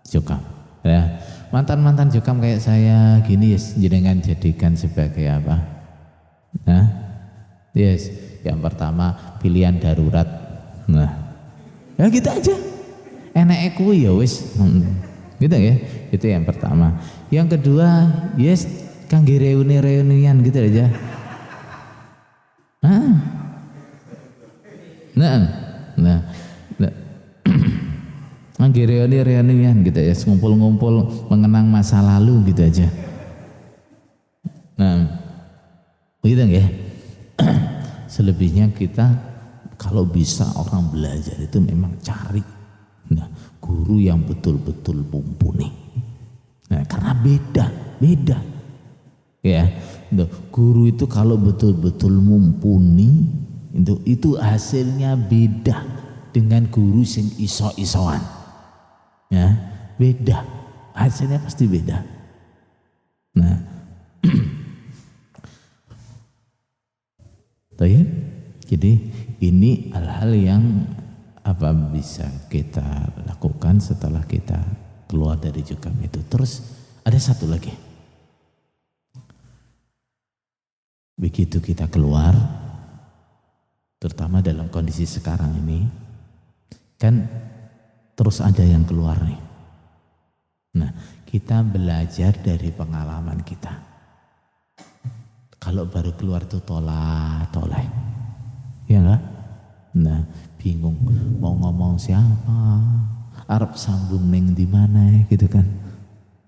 jokam. Ya, mantan jokam kayak saya gini ya, jenengan jadikan sebagai apa? Nah, yes, yang pertama pilihan darurat. Nah, ya gitu aja. Enek kuwi ya wis. Gitu ya. Itu yang pertama. Yang kedua, yes, kangge reuni-reunian gitu aja. Nah. Kangge reuni-reunian gitu ya, ngumpul-ngumpul mengenang masa lalu gitu aja. Nah, gitu ya. Selebihnya kita kalau bisa orang belajar itu memang cari guru yang betul-betul mumpuni. Nah, karena beda. Ya, guru itu kalau betul-betul mumpuni itu hasilnya beda dengan guru sing iso-isoan. Ya, beda. Hasilnya pasti beda. Nah, jadi ini hal-hal yang bisa kita lakukan setelah kita keluar dari jukam itu. Terus ada satu lagi. Begitu kita keluar, terutama dalam kondisi sekarang ini, kan terus ada yang keluar nih. Nah, kita belajar dari pengalaman kita. Kalau baru keluar tuh toleh, ya enggak? Nah, bingung mau ngomong siapa, arep sambung neng di mana gitu kan.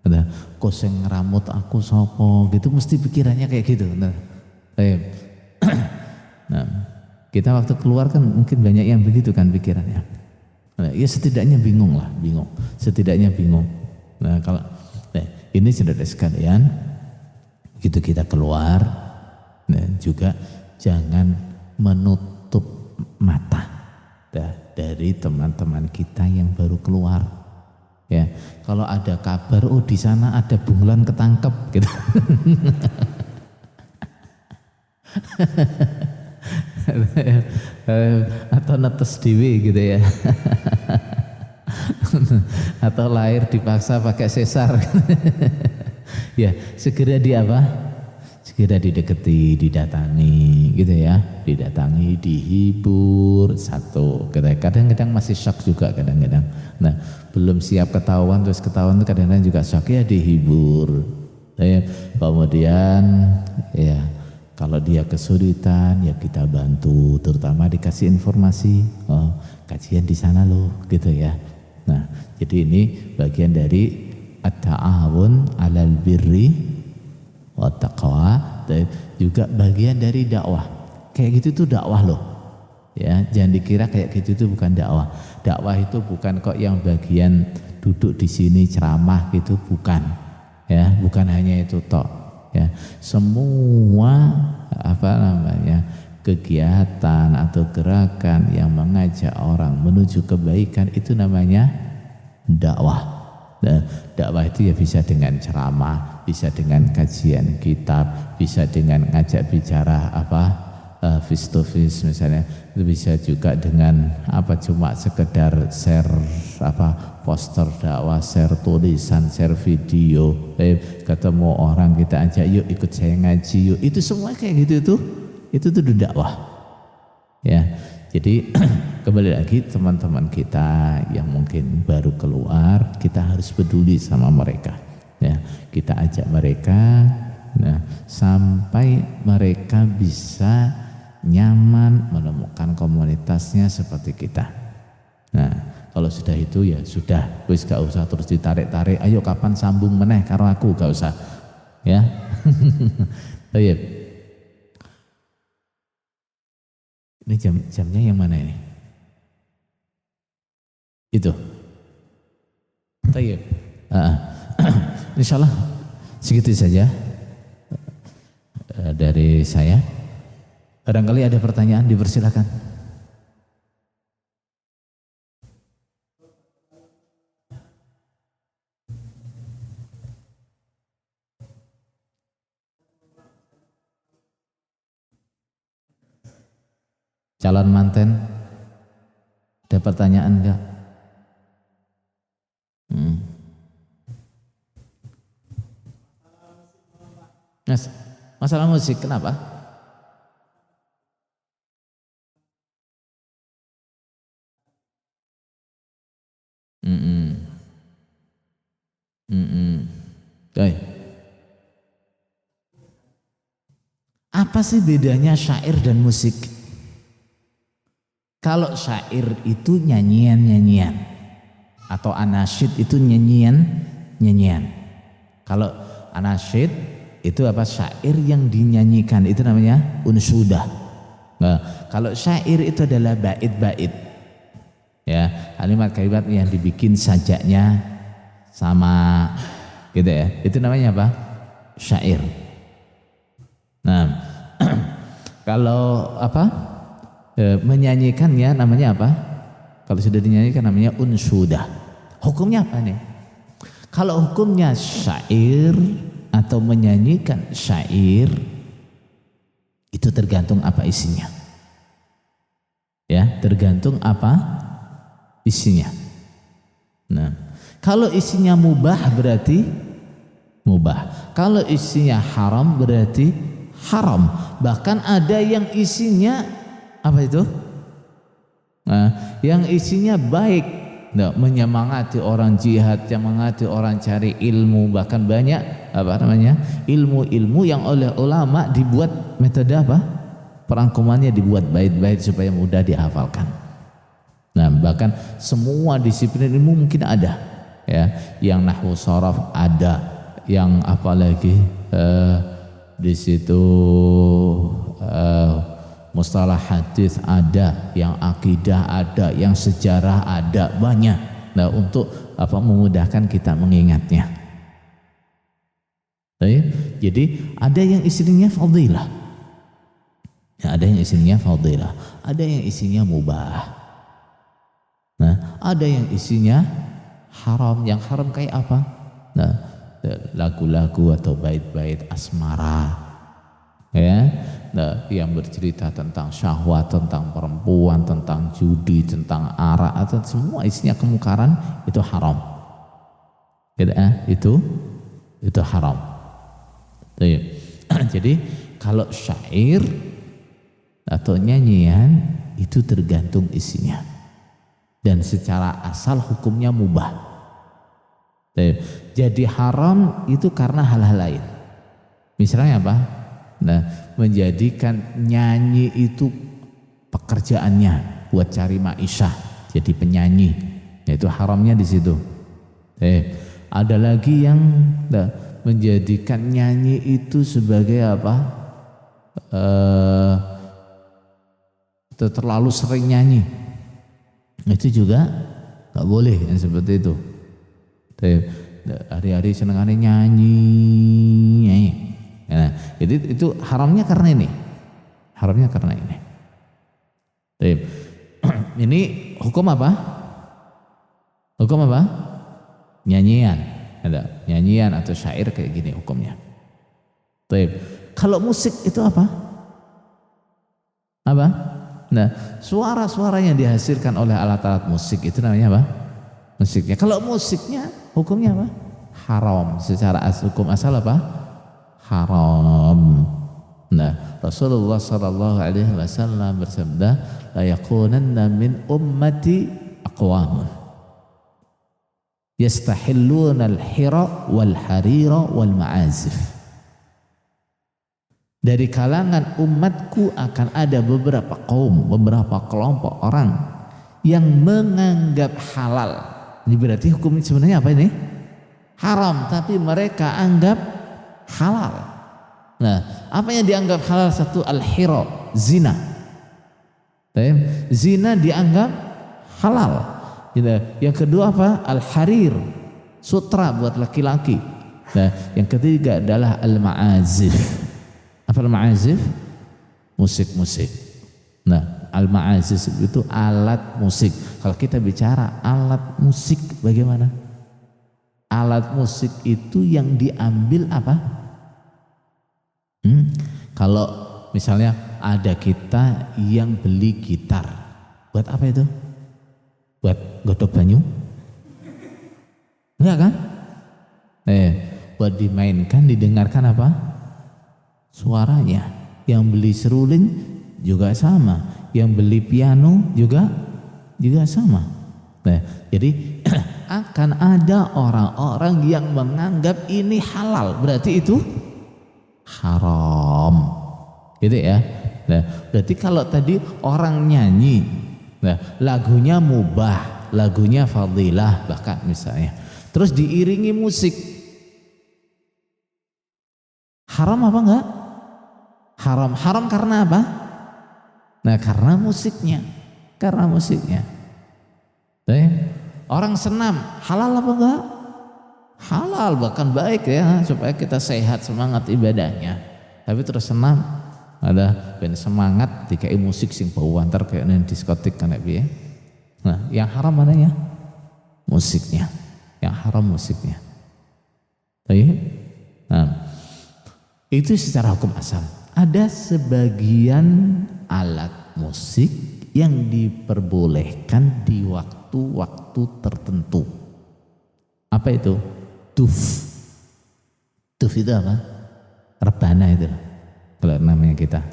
Ada kok sing ngeramut aku sopo gitu, mesti pikirannya kayak gitu. Nah, kita waktu keluar kan mungkin banyak yang begitu kan pikirannya. Nah, ya setidaknya bingung. Setidaknya bingung. Nah, kalau ini saudara sekalian, begitu kita keluar, juga jangan menutup mata dari teman-teman kita yang baru keluar. Ya, kalau ada kabar, di sana ada bunglon ketangkep gitu. Atau netes dewe gitu ya. Atau lahir dipaksa pakai sesar. Ya, segera segera dideketi, didatangi gitu ya, didatangi, dihibur satu. Kadang-kadang masih shock juga kadang-kadang. Nah, belum siap ketahuan terus ketahuan tuh kadang-kadang juga shock, ya dihibur. Kemudian ya kalau dia kesulitan ya kita bantu, terutama dikasih informasi, kajian di sana loh gitu ya. Nah, jadi ini bagian dari at-ta'awun 'alal birri wa taqwa, juga bagian dari dakwah. Kayak gitu tuh dakwah loh. Ya, jangan dikira kayak gitu tuh bukan dakwah. Dakwah itu bukan kok yang bagian duduk di sini ceramah gitu, bukan. Ya, bukan hanya itu tok. Ya, semua kegiatan atau gerakan yang mengajak orang menuju kebaikan itu namanya dakwah. Nah, dakwah itu ya bisa dengan ceramah, bisa dengan kajian kitab, bisa dengan ngajak bicara face to face misalnya, itu bisa juga dengan cuma sekedar share poster dakwah, share tulisan, share video, ketemu orang kita ajak yuk ikut saya ngaji yuk, itu semua kayak gitu tuh, itu tuh dakwah ya. Jadi kembali lagi teman-teman kita yang mungkin baru keluar, kita harus peduli sama mereka. Ya, kita ajak mereka, sampai mereka bisa nyaman menemukan komunitasnya seperti kita. Nah, kalau sudah itu ya sudah, wis gak usah terus ditarik-tarik. Ayo kapan sambung meneh karo aku, gak usah. Ya. Ini jamnya yang mana ini? Itu. Baik. Insyaallah segitu saja dari saya. Barangkali ada pertanyaan, dipersilakan. Calon manten, ada pertanyaan enggak? Masalah musik, kenapa? Apa sih bedanya syair dan musik? Kalau syair itu nyanyian-nyanyian atau anasyid itu nyanyian-nyanyian. Kalau anasyid itu apa? Syair yang dinyanyikan, itu namanya unsudah. Nah, kalau syair itu adalah bait-bait. Ya, kalimat-kalimat yang dibikin sajaknya sama gitu ya. Itu namanya apa? Syair. Nah, kalau apa? Menyanyikannya namanya apa? Kalau sudah dinyanyikan namanya unsudah. Hukumnya apa nih? Kalau hukumnya syair atau menyanyikan syair itu tergantung apa isinya. Ya, tergantung apa isinya. Nah, kalau isinya mubah berarti mubah. Kalau isinya haram berarti haram. Bahkan ada yang isinya apa itu? Nah, yang isinya baik, nah, menyemangati orang jihad, menyemangati orang cari ilmu, bahkan banyak apa namanya ilmu-ilmu yang oleh ulama dibuat metode apa? Perangkumannya dibuat bait-bait supaya mudah dihafalkan. Nah, bahkan semua disiplin ilmu mungkin ada, ya, yang nahwu sharaf ada, yang apalagi di situ mustalah hadis ada, yang akidah ada, yang sejarah ada, banyak. Nah, untuk apa? Memudahkan kita mengingatnya. Jadi ada yang isinya fadilah, ya, ada yang isinya fadilah, ada yang isinya mubah. Nah, ada yang isinya haram. Yang haram kayak apa? Nah, lagu-lagu atau bait-bait asmara, ya, nah, yang bercerita tentang syahwat, tentang perempuan, tentang judi, tentang arak, atau semua isinya kemungkaran, itu haram. Itu haram. Jadi kalau syair atau nyanyian itu tergantung isinya, dan secara asal hukumnya mubah. Jadi haram itu karena hal-hal lain. Misalnya apa? Nah, menjadikan nyanyi itu pekerjaannya buat cari ma'isyah, jadi penyanyi, itu haramnya di situ. Ada lagi yang menjadikan nyanyi itu sebagai apa? Terlalu sering nyanyi, itu juga nggak boleh yang seperti itu. Hari-hari senengannya nyanyi. Nah, itu haramnya karena ini. Ini hukum apa? Nyanyian. Ada nyanyian atau syair kayak gini hukumnya. Kalau musik itu apa? Nah, suara-suara yang dihasilkan oleh alat-alat musik itu namanya apa? Musiknya. Kalau musiknya hukumnya apa? Haram. Secara hukum asal apa? Haram. Nah, Rasulullah sallallahu alaihi wasallam bersabda, la yakunanna min ummati aqwamun yastahilluna al-hira wal harira wal ma'azif. Dari kalangan umatku akan ada beberapa kaum, beberapa kelompok orang yang menganggap halal. Ini berarti hukum sebenarnya apa ini? Haram, tapi mereka anggap halal. Nah, apa yang dianggap halal? Satu, al-hira, zina. Zina dianggap halal. Gitu. Yang kedua apa? Al-harir, sutra buat laki-laki. Nah, yang ketiga adalah al-ma'azif. Apa al-ma'azif? Musik-musik. Nah, al-ma'azif itu alat musik. Kalau kita bicara alat musik bagaimana? Alat musik itu yang diambil apa? Kalau misalnya ada kita yang beli gitar, buat apa itu? Buat godok banyu? Enggak kan? Buat dimainkan, didengarkan apa? Suaranya. Yang beli seruling juga sama, yang beli piano juga sama. Nah, jadi akan ada orang-orang yang menganggap ini halal, berarti itu haram, gitu ya. Nah, berarti kalau tadi orang nyanyi, nah lagunya mubah, lagunya fadilah bahkan misalnya, terus diiringi musik, haram apa enggak? Haram karena apa? Nah karena musiknya. Orang senam halal apa enggak? Halal, bahkan baik ya, supaya kita sehat, semangat ibadahnya. Tapi terus senam ada ben semangat dikai musik sing bau antar kayak nang diskotik kan ya. Nah yang haram mana ya? Musiknya. Yang haram musiknya. Nah itu secara hukum asal. Ada sebagian alat musik yang diperbolehkan di waktu-waktu tertentu. Apa itu? Duf. Duf itu apa? Rebana itu. Kalau namanya kita.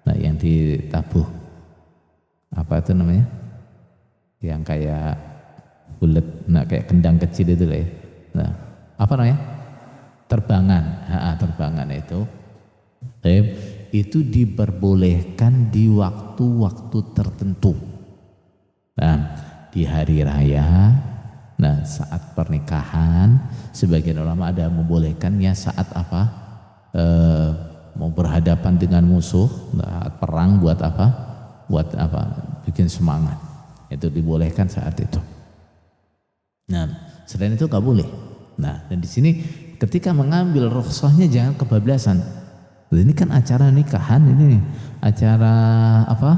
Nah, yang ditabuh. Apa itu namanya? Yang kayak bulet, nah kayak kendang kecil itu lah ya. Nah, apa namanya? Terbangan. Terbangan itu. Itu diperbolehkan di waktu-waktu tertentu. Nah, di hari raya, nah saat pernikahan, sebagian ulama ada membolehkannya saat apa? Mau berhadapan dengan musuh, saat perang buat apa? Buat apa? Bikin semangat. Itu dibolehkan saat itu. Nah, selain itu gak boleh. Nah, dan di sini ketika mengambil rukhsahnya jangan kebablasan. Ini kan acara nikahan ini, acara apa?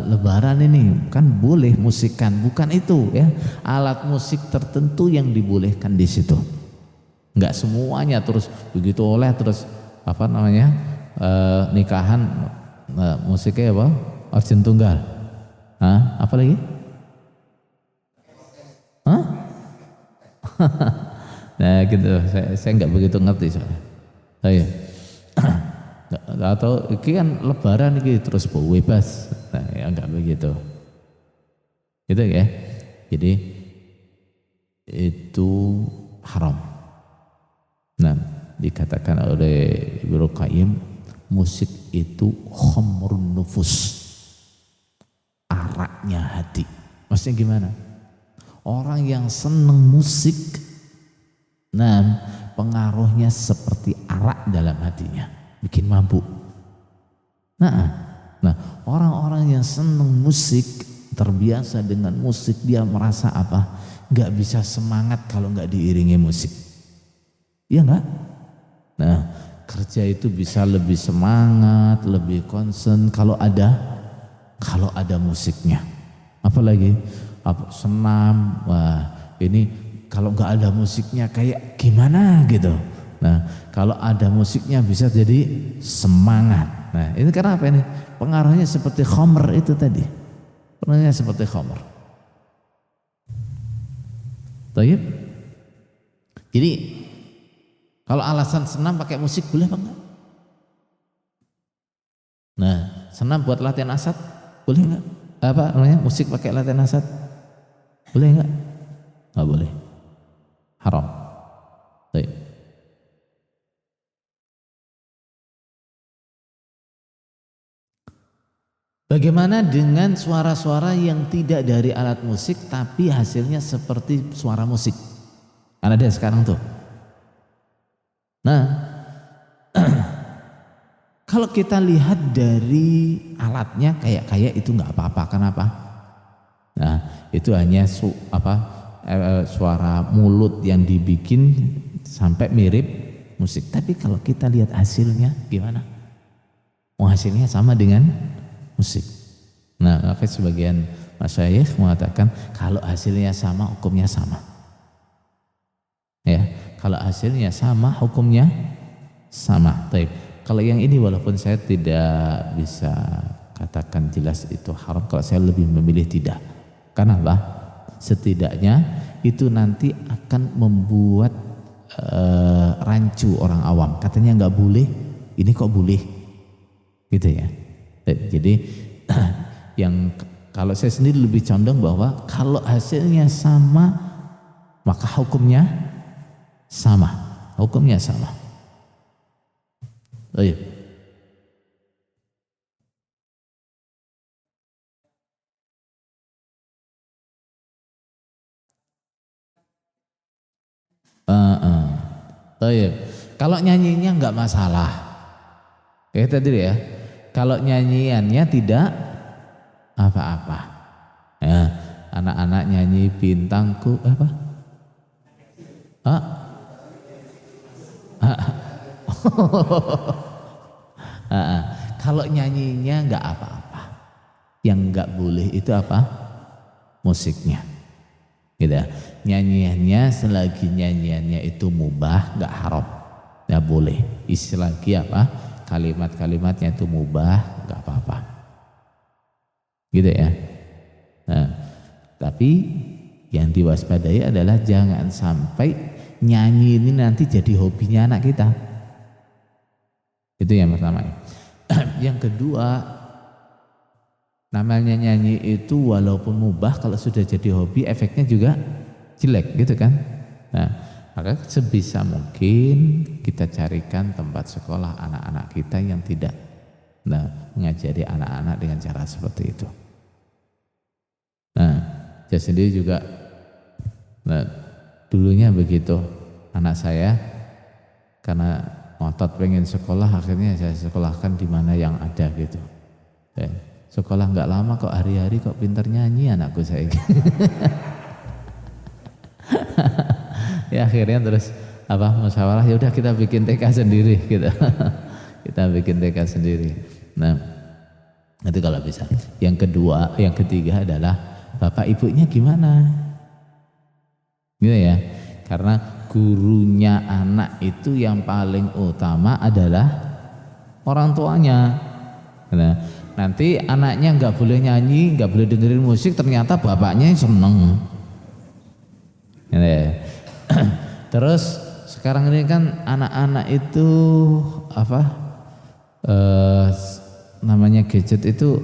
Lebaran ini kan boleh musikan, bukan itu ya. Alat musik tertentu yang dibolehkan di situ. Enggak semuanya terus begitu oleh terus apa namanya? Nikahan musiknya apa? Organ tunggal. Apa lagi? Nah gitu, saya nggak begitu ngerti soalnya. Iya. Atau ini kan lebaran ini terus bebas, nah ya enggak begitu, gitu ya. Jadi itu haram. Nah dikatakan oleh Ibnu Qayyim, musik itu khamrun nufus, araknya hati. Maksudnya gimana? Orang yang seneng musik, nah pengaruhnya seperti arak dalam hatinya, bikin mabuk. Nah orang-orang yang seneng musik, terbiasa dengan musik, dia merasa apa? Gak bisa semangat kalau gak diiringi musik. Iya gak? Nah kerja itu bisa lebih semangat, lebih concern kalau ada musiknya. Apalagi senam, wah ini kalau gak ada musiknya kayak gimana gitu. Nah kalau ada musiknya bisa jadi semangat. Nah ini karena apa ini? Pengaruhnya seperti khamr itu tadi. Pengaruhnya seperti khamr. Taib. Jadi kalau alasan senam pakai musik boleh apa enggak? Nah senam buat latihan asat boleh enggak? Apa namanya? Musik pakai latihan asat boleh enggak? Enggak boleh. Haram. Taib. Bagaimana dengan suara-suara yang tidak dari alat musik tapi hasilnya seperti suara musik? Kan ada sekarang tuh. Nah, kalau kita lihat dari alatnya kayak itu nggak apa-apa. Kenapa? Nah, itu hanya suara mulut yang dibikin sampai mirip musik. Tapi kalau kita lihat hasilnya gimana? Hasilnya sama dengan musik. Nah, maka sebagian masyayikh mengatakan kalau hasilnya sama, hukumnya sama. Ya, kalau hasilnya sama, hukumnya sama. Baik. Kalau yang ini walaupun saya tidak bisa katakan jelas itu haram, kalau saya lebih memilih tidak. Karena apa? Setidaknya itu nanti akan membuat rancu orang awam. Katanya nggak boleh, ini kok boleh, gitu ya. Jadi yang kalau saya sendiri lebih condong bahwa kalau hasilnya sama maka hukumnya sama, hukumnya sama. Oh iya. Oh iya. Kalau nyanyinya nggak masalah, ya tadi ya. Kalau nyanyiannya tidak apa-apa. Ya, anak-anak nyanyi bintangku apa? Kalau nyanyinya nggak apa-apa. Yang nggak boleh itu apa? Musiknya. Gitu. Nyanyiannya selagi nyanyiannya itu mubah, nggak haram, nggak boleh. Selagi apa? Kalimat-kalimatnya itu mubah, nggak apa-apa. Gitu ya. Nah, tapi yang diwaspadai adalah jangan sampai nyanyi ini nanti jadi hobinya anak kita. Itu yang pertama. Yang kedua, namanya nyanyi itu walaupun mubah, kalau sudah jadi hobi efeknya juga jelek, gitu kan. Nah, maka sebisa mungkin kita carikan tempat sekolah anak-anak kita yang tidak mengajari anak-anak dengan cara seperti itu. Nah, saya sendiri juga dulunya begitu. Anak saya karena ngotot pengen sekolah, akhirnya saya sekolahkan di mana yang ada gitu. Sekolah nggak lama kok hari-hari kok pinter nyanyi anakku saya. Ya akhirnya terus musyawarah, ya udah kita bikin TK sendiri gitu. Kita bikin TK sendiri. Nah, itu kalau bisa. Yang kedua, yang ketiga adalah bapak ibunya gimana? Gitu ya. Karena gurunya anak itu yang paling utama adalah orang tuanya. Nah, nanti anaknya nggak boleh nyanyi, nggak boleh dengerin musik, ternyata bapaknya seneng. Ya. Terus sekarang ini kan anak-anak itu namanya gadget itu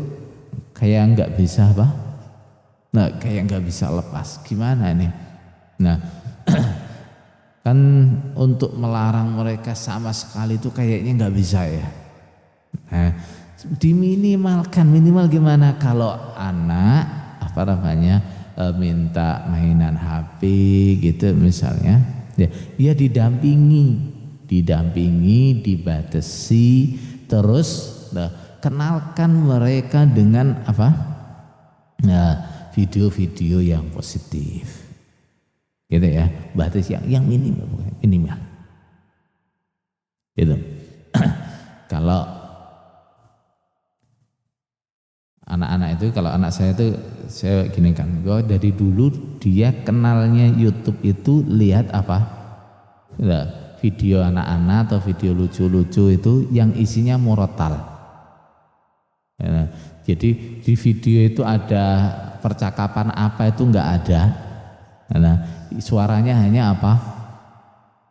kayak nggak bisa kayak nggak bisa lepas. Gimana nih? Nah, kan untuk melarang mereka sama sekali itu kayaknya nggak bisa ya. Nah, diminimalkan, minimal gimana kalau anak minta mainan HP gitu misalnya, ya didampingi, dibatasi, terus kenalkan mereka dengan video-video yang positif, gitu ya, batas yang minimal, gitu. Kalau anak-anak itu, kalau anak saya itu saya gini kan, gue dari dulu dia kenalnya YouTube itu lihat video anak-anak atau video lucu-lucu itu yang isinya murotal. Ya, jadi di video itu ada percakapan apa itu nggak ada. Nah, suaranya hanya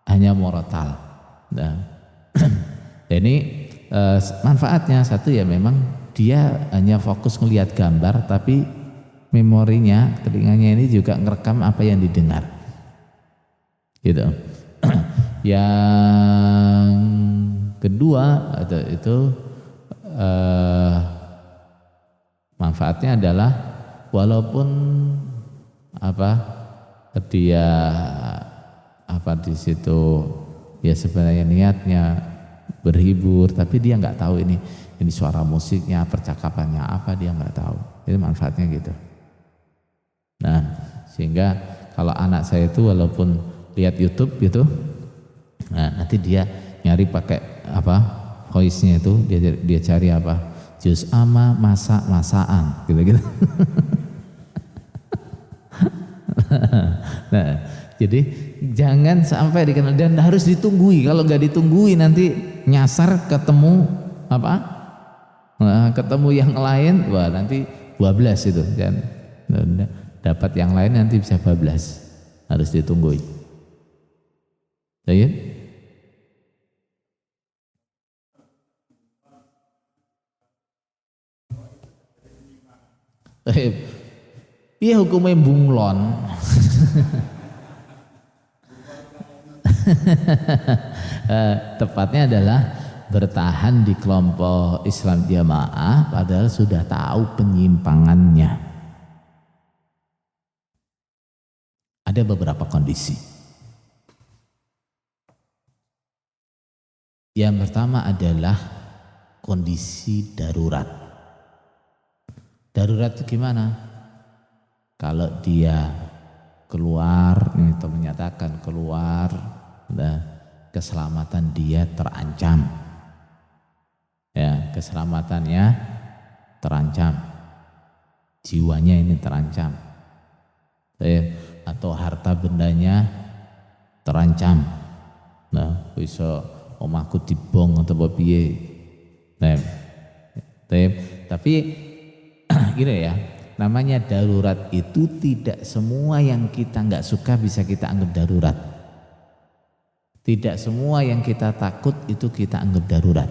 hanya murotal. Nah, ini manfaatnya satu ya, memang dia hanya fokus melihat gambar, tapi memorinya, telinganya ini juga ngerekam apa yang didengar, gitu. Yang kedua itu manfaatnya adalah walaupun dia di situ ya sebenarnya niatnya berhibur, tapi dia nggak tahu ini suara musiknya, percakapannya apa, dia nggak tahu. Itu manfaatnya gitu. Nah, Sehingga kalau anak saya itu walaupun lihat YouTube gitu, nah nanti dia nyari pakai apa voice-nya itu, dia cari apa, juz amma masak-masakan gitu-gitu. Nah, jadi jangan sampai dikenal, dan harus ditunggui. Kalau nggak ditunggui nanti nyasar ketemu apa? Nah, ketemu yang lain, wah nanti bablas itu kan. Dapat yang lain nanti bisa bablas. Harus ditunggui. Ya. Iya hukumnya bunglon. Tepatnya adalah bertahan di kelompok Islam Jamaah padahal sudah tahu penyimpangannya. Ada beberapa kondisi. Yang pertama adalah kondisi darurat. Darurat itu gimana? Kalau dia keluar, itu menyatakan keluar, nah, keselamatan dia terancam. Ya, keselamatannya terancam. Jiwanya ini terancam. Atau harta bendanya terancam. Nah, bisa omahku dibong atau piye. Nah, tapi gini ya, namanya darurat itu tidak semua yang kita nggak suka bisa kita anggap darurat. Tidak semua yang kita takut itu kita anggap darurat.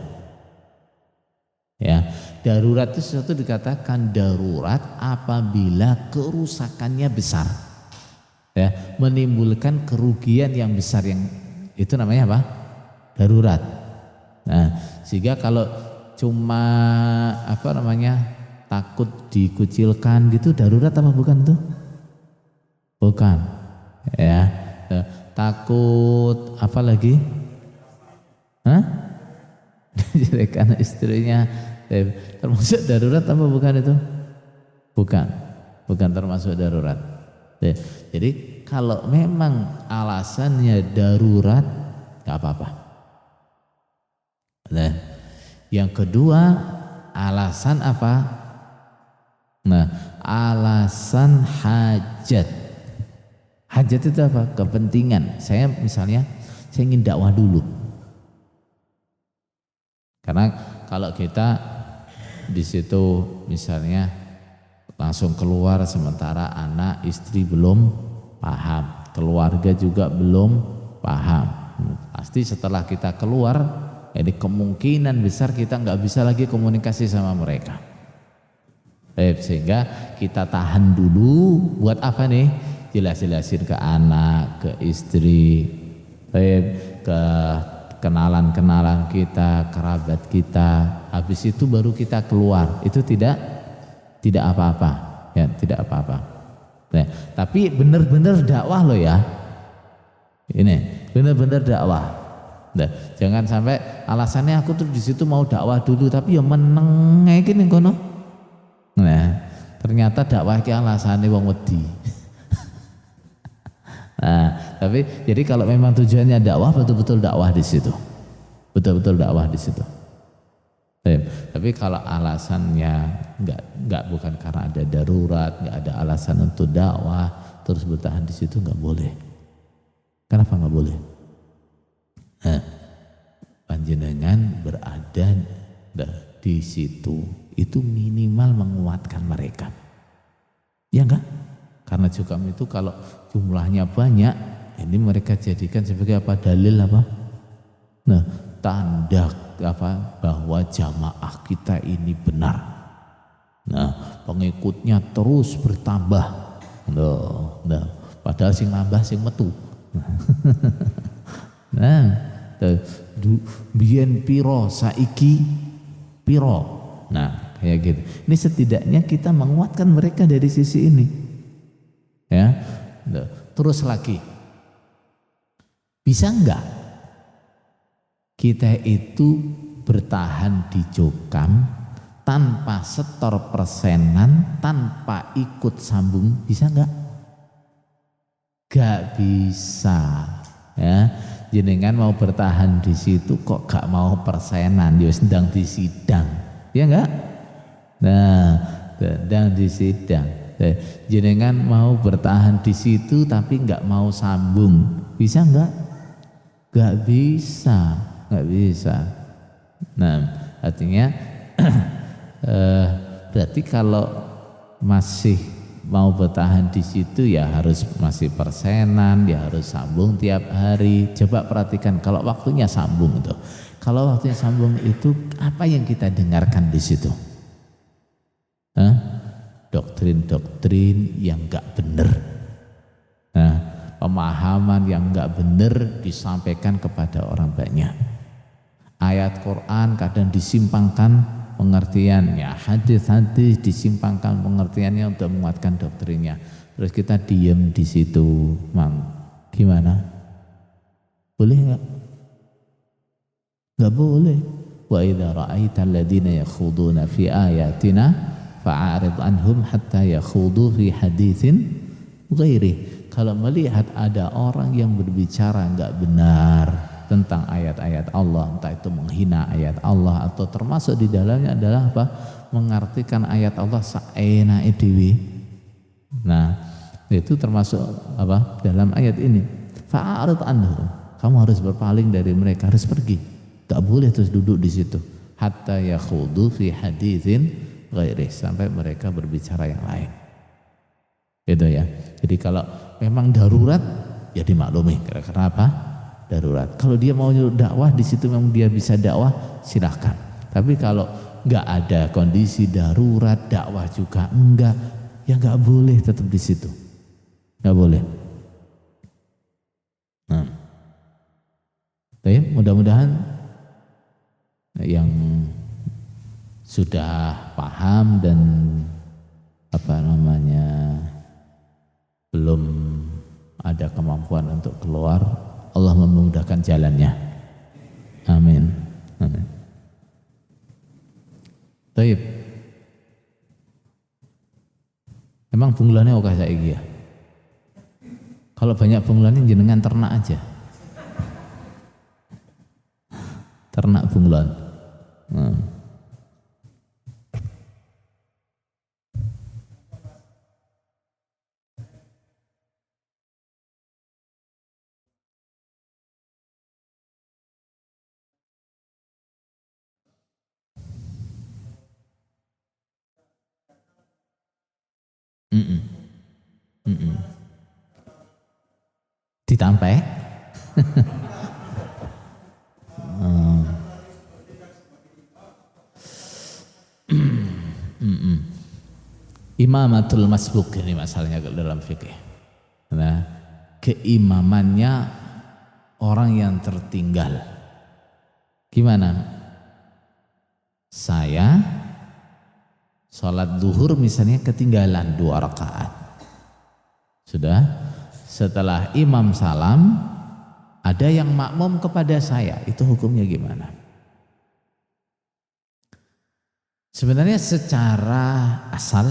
Ya, darurat itu sesuatu dikatakan darurat apabila kerusakannya besar. Ya, menimbulkan kerugian yang besar, yang itu namanya apa? Darurat. Nah, sehingga kalau cuma apa namanya? Takut dikucilkan gitu darurat apa bukan tuh? Bukan. Ya. Takut apa lagi? Hah? Dijelekan istrinya, termasuk darurat apa bukan itu? Bukan termasuk darurat. Jadi kalau memang alasannya darurat, nggak apa-apa. Nah, yang kedua alasan apa? Nah, alasan hajat. Hajat itu apa? Kepentingan. Saya misalnya, saya ingin dakwah dulu. Karena kalau kita di situ misalnya langsung keluar sementara anak istri belum paham, keluarga juga belum paham, pasti setelah kita keluar, jadi kemungkinan besar kita nggak bisa lagi komunikasi sama mereka. Sehingga kita tahan dulu. Buat apa nih? Jelas-jelasin ke anak, ke istri, ke kenalan-kenalan kita, kerabat kita. Habis itu baru kita keluar. Itu tidak apa-apa, ya, tidak apa-apa. Nah, tapi benar-benar dakwah loh ya. Ini benar-benar dakwah. Nah, jangan sampai alasannya aku tuh di situ mau dakwah dulu tapi ya meneng gini kono. Nah, ternyata dakwah ki alasannya wong wedi. Nah, tapi jadi kalau memang tujuannya dakwah, betul-betul dakwah di situ, betul-betul dakwah di situ. Tapi kalau alasannya nggak bukan karena ada darurat, nggak ada alasan untuk dakwah, terus bertahan di situ nggak boleh. Kenapa nggak boleh? Nah, panjenengan berada di situ itu minimal menguatkan mereka, ya enggak? Karena juga itu kalau jumlahnya banyak, ini mereka jadikan sebagai apa? Dalil apa? Nah, tanda apa? Bahwa jamaah kita ini benar. Nah, pengikutnya terus bertambah. Nah, padahal sing nambah sing metu. Nah, biyen piro saiki piro. Nah, kayak gitu. Ini setidaknya kita menguatkan mereka dari sisi ini. Ya, terus lagi, bisa enggak kita itu bertahan di Jokam tanpa setor persenan, tanpa ikut sambung, bisa enggak? Gak bisa. Ya, jenengan mau bertahan di situ kok gak mau persenan, ya sedang di sidang. Ya enggak? Nah, sedang di sidang. Jenengan mau bertahan di situ tapi enggak mau sambung. Bisa enggak? Gak bisa, gak bisa. Nah, artinya berarti kalau masih mau bertahan di situ ya harus masih persenan, ya harus sambung tiap hari. Coba perhatikan kalau waktunya sambung itu. Kalau waktunya sambung itu apa yang kita dengarkan di situ? Doktrin-doktrin yang enggak benar. Nah, pemahaman yang enggak benar disampaikan kepada orang banyak. Ayat Quran kadang disimpangkan pengertiannya, hadis-hadis disimpangkan pengertiannya untuk menguatkan doktrinnya. Terus kita diam di situ, Mang. Gimana? Boleh enggak? Enggak boleh. Wa idza ra'aital ladzina yakhuduna fi ayatina fa'arid anhum hatta yakhudu fi haditsin ghairi. Kalau melihat ada orang yang berbicara enggak benar tentang ayat-ayat Allah, entah itu menghina ayat Allah atau termasuk di dalamnya adalah apa? Mengartikan ayat Allah saenake dhewe. Nah, itu termasuk apa? Dalam ayat ini. Fa'arid anhum. Kamu harus berpaling dari mereka, harus pergi. Enggak boleh terus duduk di situ. Hatta yakhudu fi haditsin ghairi, sampai mereka berbicara yang lain. Gitu ya. Jadi kalau memang darurat ya dimaklumi. Karena apa? Darurat. Kalau dia mau dakwah di situ memang dia bisa dakwah, silahkan. Tapi kalau nggak ada kondisi darurat, dakwah juga enggak, ya nggak boleh tetap di situ. Nggak boleh. Nah, mudah-mudahan yang sudah paham dan belum ada kemampuan untuk keluar, Allah memudahkan jalannya. Amin. Amin. Baik. Emang bunglane oke saiki ya? Kalau banyak bunglane jenengan ternak aja. Ternak bunglon. Ditampai. Imamatul masbuk ini masalahnya dalam fikih. Nah, keimamannya orang yang tertinggal. Gimana? Saya sholat zuhur misalnya ketinggalan 2 rakaat. Sudah, setelah imam salam ada yang makmum kepada saya, itu hukumnya gimana? Sebenarnya secara asal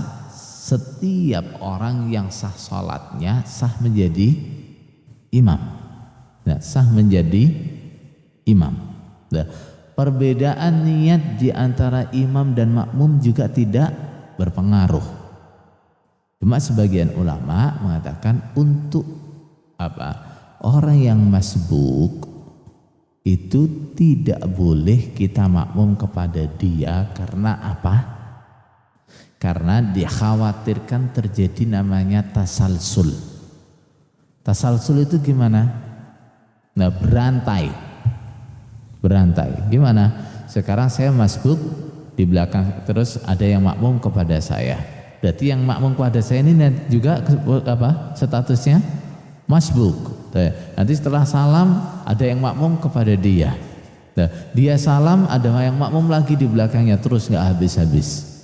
setiap orang yang sah sholatnya sah menjadi imam. Nah, sah menjadi imam. Nah, perbedaan niat di antara imam dan makmum juga tidak berpengaruh. Cuma sebagian ulama mengatakan untuk apa? Orang yang masbuk itu tidak boleh kita makmum kepada dia karena apa? Karena dikhawatirkan terjadi namanya tasalsul. Tasalsul itu gimana? Nah, berantai. Gimana? Sekarang saya masbuk di belakang, terus ada yang makmum kepada saya. Berarti yang makmum kepada saya ini juga apa? Statusnya masbuk. Nanti setelah salam ada yang makmum kepada dia. Nah, dia salam ada yang makmum lagi di belakangnya, terus nggak habis-habis.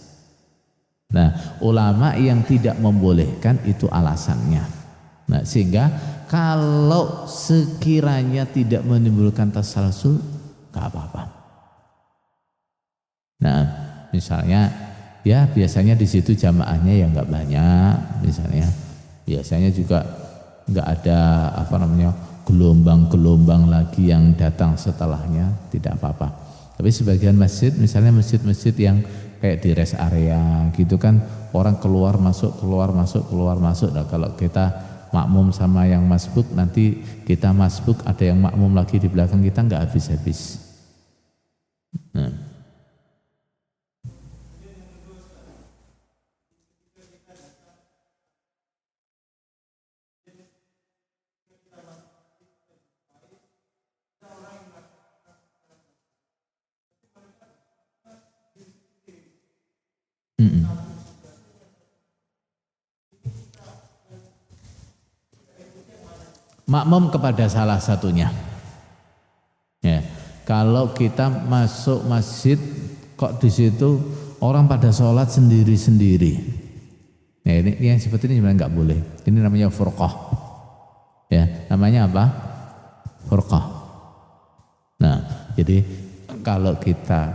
Nah, ulama yang tidak membolehkan itu alasannya. Nah, sehingga kalau sekiranya tidak menimbulkan tasalsul, nggak apa-apa. Nah, misalnya ya biasanya di situ jamaahnya ya nggak banyak, misalnya biasanya juga nggak ada gelombang-gelombang lagi yang datang setelahnya, tidak apa-apa. Tapi sebagian masjid, misalnya masjid-masjid yang kayak di rest area gitu kan, orang keluar masuk. Nah, kalau kita makmum sama yang masbuk, nanti kita masbuk ada yang makmum lagi di belakang kita, nggak habis-habis. Nah. Makmum kepada salah satunya. Ya, kalau kita masuk masjid kok di situ orang pada sholat sendiri-sendiri. Ya, ini yang seperti ini sebenarnya nggak boleh. Ini namanya furqah. Ya, namanya apa? Furqah. Nah, jadi kalau kita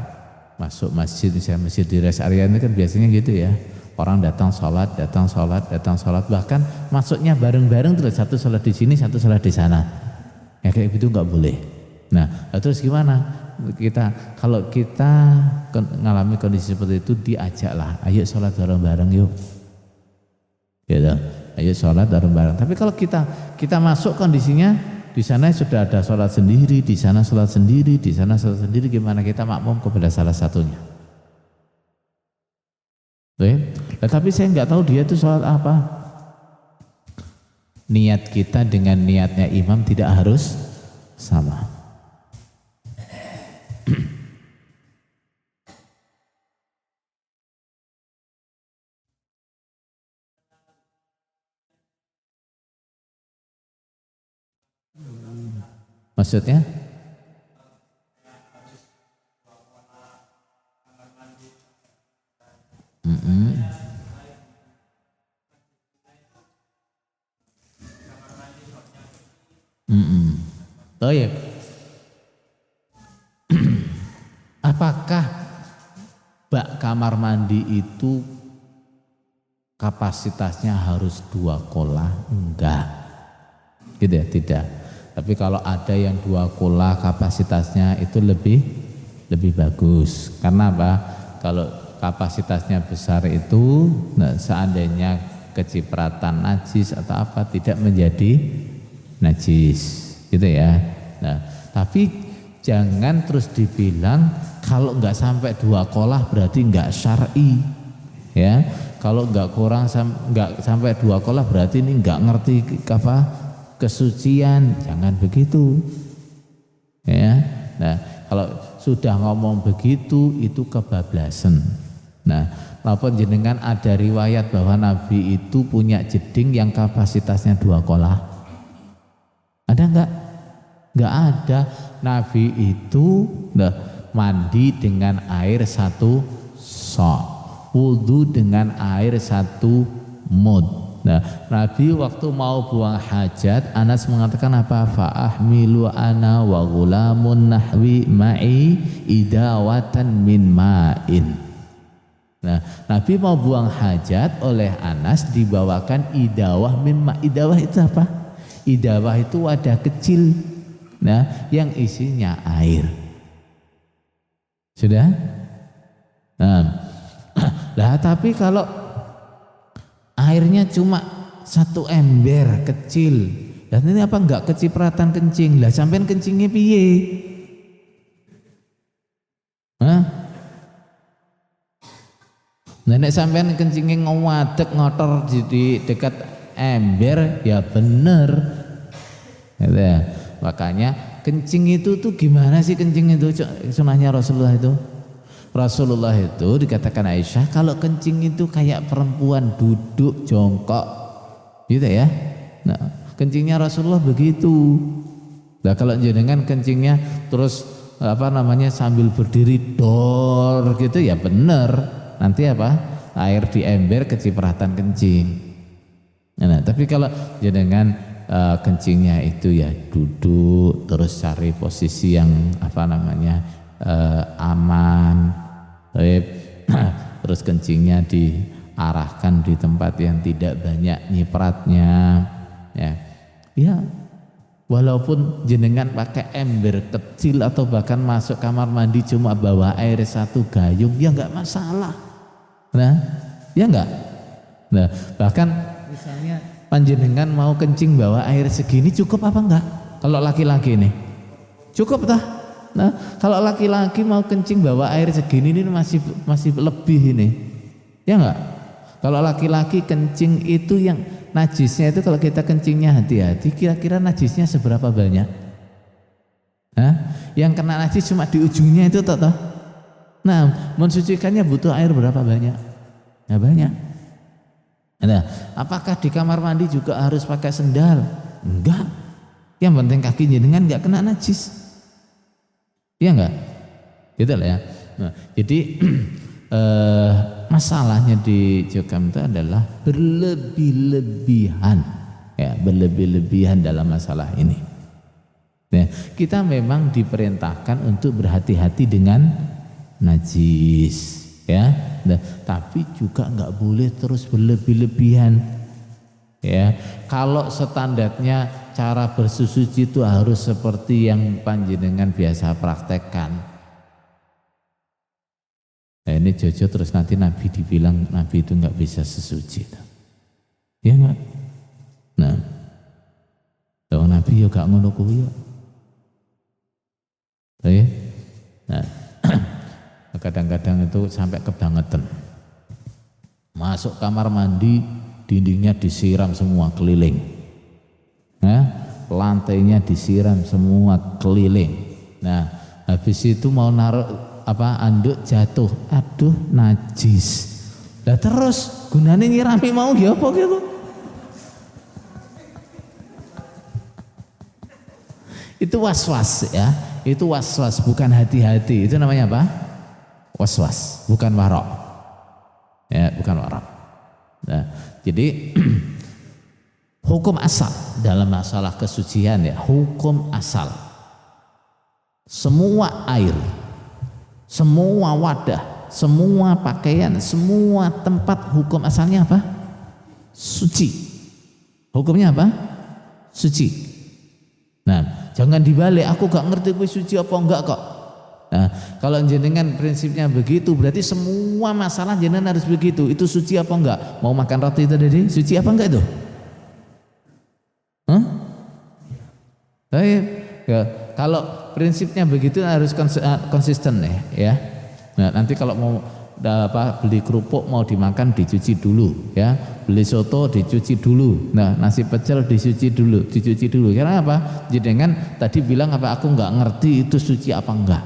masuk masjid, misalnya masjid di rest area ini kan biasanya gitu ya. Orang datang sholat, bahkan masuknya bareng-bareng terus, satu sholat di sini, satu sholat di sana. Ya kayak gitu nggak boleh. Nah, terus gimana? Kalau kita mengalami kondisi seperti itu, diajaklah, ayo sholat bareng-bareng yuk. Gitu. Ayo sholat bareng-bareng. Tapi kalau kita masuk kondisinya di sana sudah ada sholat sendiri, di sana sholat sendiri, di sana sholat sendiri, gimana kita makmum kepada salah satunya? Tapi saya nggak tahu dia itu sholat apa. Niat kita dengan niatnya imam tidak harus sama. Maksudnya? Oh ya. Apakah bak kamar mandi itu kapasitasnya harus 2 kolah? Enggak. Gitu ya, tidak. Tapi kalau ada yang 2 kolah kapasitasnya itu lebih bagus. Karena apa? Kalau kapasitasnya besar itu, nah, seandainya kecipratan najis atau apa tidak menjadi najis, gitu ya. Nah, tapi jangan terus dibilang kalau enggak sampai 2 kolah berarti enggak syar'i, ya. Kalau enggak sampai 2 kolah berarti ini enggak ngerti apa kesucian, jangan begitu, ya. Nah, kalau sudah ngomong begitu itu kebablasan. Nah, maupun jenengan ada riwayat bahwa Nabi itu punya jeding yang kapasitasnya 2 kolah. Ada enggak? Enggak ada. Nabi itu mandi dengan air 1 sok, wudu dengan air 1 mud. Nah, Nabi waktu mau buang hajat, Anas mengatakan apa? Fa'ahmilu ana wa gulamun nahwi ma'i idawatan min ma'in. Nah, Nabi mau buang hajat, oleh Anas dibawakan idawah min ma'. Idawah itu apa? Idawah itu wadah kecil, nah, yang isinya air. Sudah? Nah, tapi kalau airnya cuma 1 ember kecil, dan ini apa enggak kecipratan kencing? Lah sampean kencingnya piye? Nenek sampean kencingnya ngewadek ngotor di dekat ember, ya bener. Gitu ya. Makanya kencing itu tuh gimana sih kencing itu? Sunahnya Rasulullah itu. Rasulullah itu dikatakan Aisyah kalau kencing itu kayak perempuan duduk jongkok, gitu ya. Nah, kencingnya Rasulullah begitu. Nah, kalau jenengan kencingnya terus sambil berdiri dor gitu, ya bener. Nanti apa? Air di ember kecipratan kencing. Nah, tapi kalau jenengan kencingnya itu ya duduk terus cari posisi yang aman, terus kencingnya diarahkan di tempat yang tidak banyak nyipratnya, ya. Ya, walaupun jenengan pakai ember kecil atau bahkan masuk kamar mandi cuma bawa air 1 gayung, ya enggak masalah. Nah, ya enggak. Nah, bahkan misalnya panjenengan mau kencing bawa air segini cukup apa enggak? Kalau laki-laki nih, cukup tah? Nah, kalau laki-laki mau kencing bawa air segini ini masih lebih ini, ya enggak? Kalau laki-laki kencing itu yang najisnya itu kalau kita kencingnya hati-hati, kira-kira najisnya seberapa banyak? Hah? Yang kena najis cuma di ujungnya itu toh. Nah, mensucikannya butuh air berapa banyak? Ya banyak. Nah, apakah di kamar mandi juga harus pakai sendal? Enggak. Yang penting kaki jenengan enggak kena najis. Iya enggak? Gitu lah ya. Nah, jadi masalahnya di Jokam itu adalah berlebih-lebihan, ya, berlebih-lebihan dalam masalah ini. Nah, kita memang diperintahkan untuk berhati-hati dengan najis, ya. Nah, tapi juga nggak boleh terus berlebih-lebihan, ya. Kalau standarnya cara bersuci itu harus seperti yang panjenengan biasa praktekkan. Nah, ini Jojo terus nanti Nabi dibilang Nabi itu nggak bisa sesuci, ya nggak? Nah, kalau Nabi ya gak ngono kuwi ya. Nah, kadang-kadang itu sampai kebangetan. Masuk kamar mandi, dindingnya disiram semua keliling, lantainya disiram semua keliling. Nah, habis itu mau naruh anduk jatuh, aduh najis. Lah terus gunane nyirami mau ya apa gitu? Itu was-was ya, itu was-was bukan hati-hati. Itu namanya apa? Was-was, bukan warok. Ya, bukan warok. Nah, jadi hukum asal dalam masalah kesucian ya, hukum asal. Semua air, semua wadah, semua pakaian, semua tempat hukum asalnya apa? Suci. Hukumnya apa? Suci. Nah, jangan dibalik, aku gak ngerti kuwi suci apa enggak kok. Nah, kalau jenengan prinsipnya begitu, berarti semua masalah jenengan harus begitu. Itu suci apa enggak? Mau makan roti itu tadi, suci apa enggak itu? Ya, kalau prinsipnya begitu harus konsisten ya. Nah, nanti kalau mau beli kerupuk mau dimakan dicuci dulu ya. Beli soto dicuci dulu. Nah, nasi pecel dicuci dulu. Karena apa? Jenengan tadi bilang apa aku enggak ngerti itu suci apa enggak.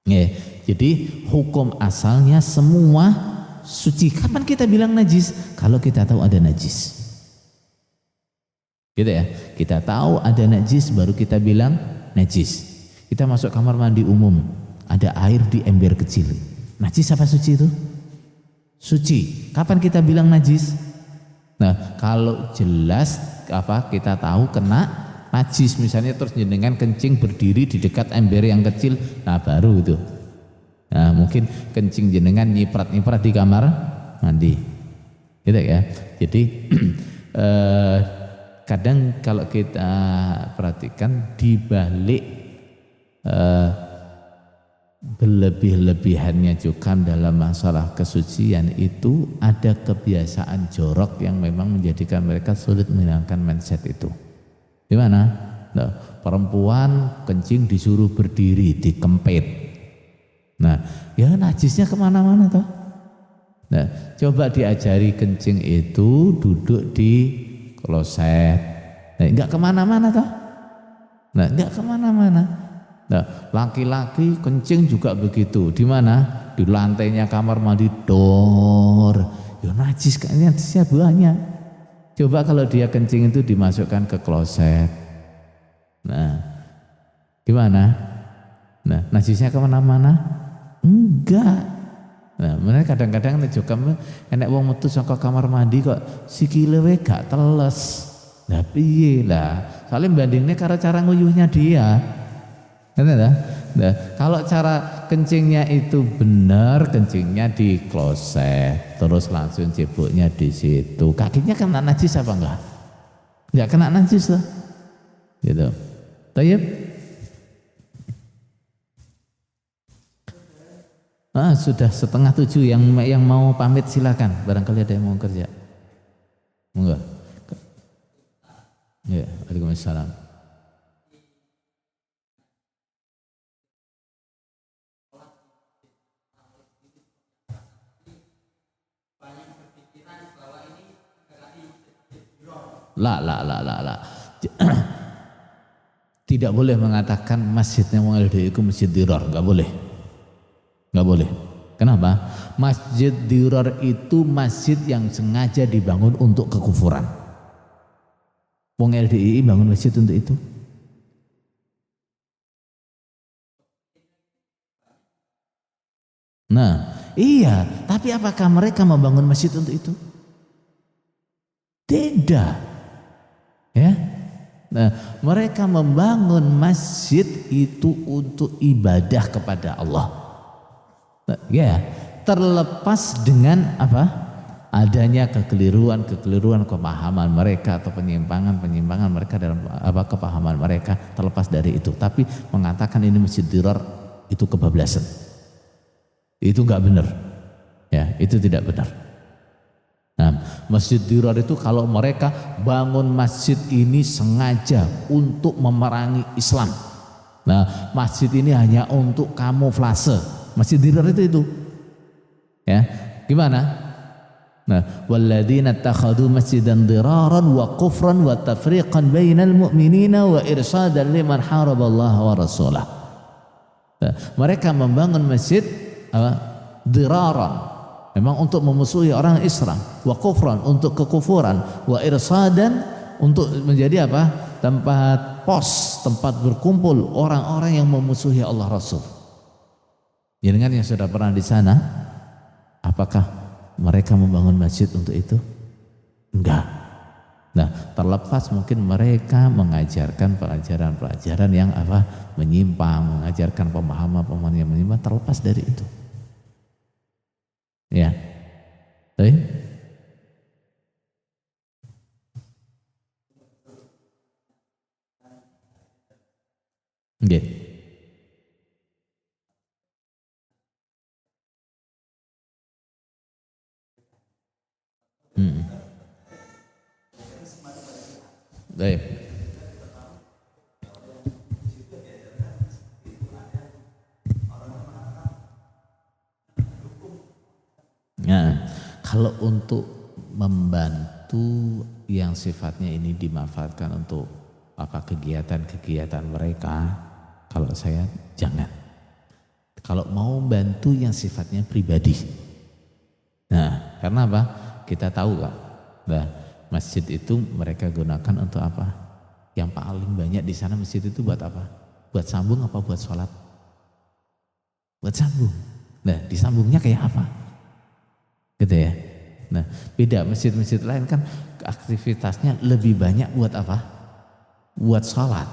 Ya, jadi hukum asalnya semua suci. Kapan kita bilang najis? Kalau kita tahu ada najis. Gitu ya. Kita tahu ada najis baru kita bilang najis. Kita masuk kamar mandi umum, ada air di ember kecil. Najis apa suci itu? Suci. Kapan kita bilang najis? Nah, kalau jelas kita tahu kena najis, misalnya terus jenengan kencing berdiri di dekat ember yang kecil, nah baru itu. Nah, mungkin kencing jenengan nyiprat-nyiprat di kamar mandi. Gitu ya. Jadi kadang kalau kita perhatikan di balik berlebih-lebihannya juga dalam masalah kesucian itu ada kebiasaan jorok yang memang menjadikan mereka sulit menghilangkan mindset itu. Di mana? Nah, perempuan kencing disuruh berdiri, dikempit. Nah, ya najisnya kemana-mana toh. Nah, coba diajari kencing itu duduk di kloset. Nah, enggak kemana-mana toh. Nah, enggak kemana-mana. Nah, laki-laki kencing juga begitu. Di mana? Di lantainya kamar mandi dor. Ya najis kayaknya najisnya banyak. Coba kalau dia kencing itu dimasukkan ke kloset. Nah, gimana? Nah, najisnya kemana-mana? Enggak. Nah, mereka kadang-kadang juga enek wong metu saka kamar mandi kok sikile we gak teles. Lah piye lah? Soalnya bandingnya karo cara nguyuhnya dia. Nah, kalau cara kencingnya itu benar, kencingnya di kloset, terus langsung ceboknya di situ. Kakinya kena najis apa enggak? nggak kena najis lah, gitu. Tayyib. Sudah 6:30, yang mau pamit silakan, barangkali ada yang mau kerja. Enggak. Ya, waalaikumsalam. La. Tidak boleh mengatakan masjidnya wong LDI itu masjid dirar, enggak boleh. Enggak boleh. Kenapa? Masjid dirar itu masjid yang sengaja dibangun untuk kekufuran. Wong LDI bangun masjid untuk itu. Nah, iya, tapi apakah mereka membangun masjid untuk itu? Tidak. Ya. Nah, mereka membangun masjid itu untuk ibadah kepada Allah. Nah, ya, terlepas dengan apa? Adanya kekeliruan pemahaman mereka atau penyimpangan mereka dalam apa kepahaman mereka, terlepas dari itu. Tapi mengatakan ini masjid dirar itu kebablasan. Itu enggak benar. Ya, itu tidak benar. Nah, masjid dirar itu kalau mereka bangun masjid ini sengaja untuk memerangi Islam. Nah, masjid ini hanya untuk kamuflase. Masjid dirar itu. Ya, gimana? Nah, walladzina takhadu masjidan diraran wa kufran wa tafriqan bainal mu'minina wa irsadan liman haraballaha wa rasulah. Nah, mereka membangun masjid diraran, memang untuk memusuhi orang Islam, wa kufran untuk kekufuran, wa irsadan untuk menjadi apa? Tempat pos, tempat berkumpul orang-orang yang memusuhi Allah Rasul. Jenengan yang sudah pernah di sana, apakah mereka membangun masjid untuk itu? Enggak. Nah, terlepas mungkin mereka mengajarkan pelajaran-pelajaran yang apa? Menyimpang, mengajarkan pemahaman yang menyimpang, terlepas dari itu. Ya. Baik. Nggih. Baik. Nah, kalau untuk membantu yang sifatnya ini dimanfaatkan untuk apa kegiatan-kegiatan mereka, kalau saya jangan. Kalau mau bantu yang sifatnya pribadi. Nah, karena apa? Kita tahu Kak, nah, masjid itu mereka gunakan untuk apa? Yang paling banyak di sana masjid itu buat apa? Buat sambung apa buat sholat? Buat sambung. Nah, disambungnya kayak apa? Gitu ya. Nah, beda masjid-masjid lain kan aktivitasnya lebih banyak buat apa? Buat sholat.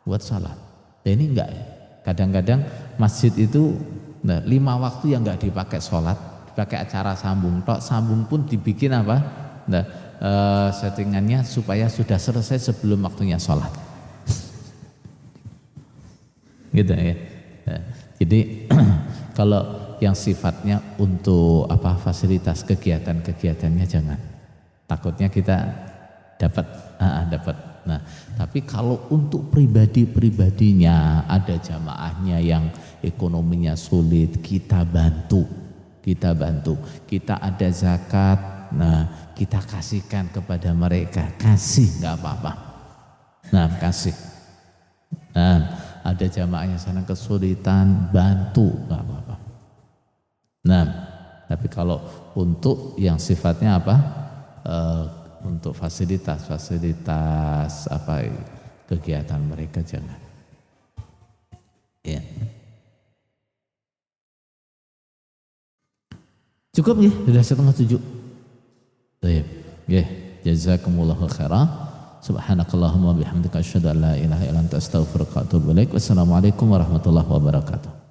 Buat sholat. Nah, ini enggak ya. Kadang-kadang masjid itu 5 waktu yang enggak dipakai sholat, dipakai acara sambung. Tok sambung pun dibikin apa? Nah, settingannya supaya sudah selesai sebelum waktunya sholat. Gitu ya. Nah, jadi kalau yang sifatnya untuk apa fasilitas kegiatan-kegiatannya jangan. Takutnya kita dapat. Nah, tapi kalau untuk pribadinya ada jamaahnya yang ekonominya sulit, kita bantu. Kita ada zakat, nah kita kasihkan kepada mereka, kasih nggak apa-apa. Nah, kasih. Nah, ada jamaahnya sana kesulitan, bantu nggak apa-apa. Nah, tapi kalau untuk yang sifatnya apa? Untuk fasilitas apa kegiatan mereka jangan. Ya. Cukup ya, sudah 6:30. Baik. Ya, jazakumullahu khairan. Subhanakallahumma bihamdika asyhadu an la ilaha illa anta astaghfiruka wa atubu ilaik. Wassalamualaikum warahmatullahi wabarakatuh.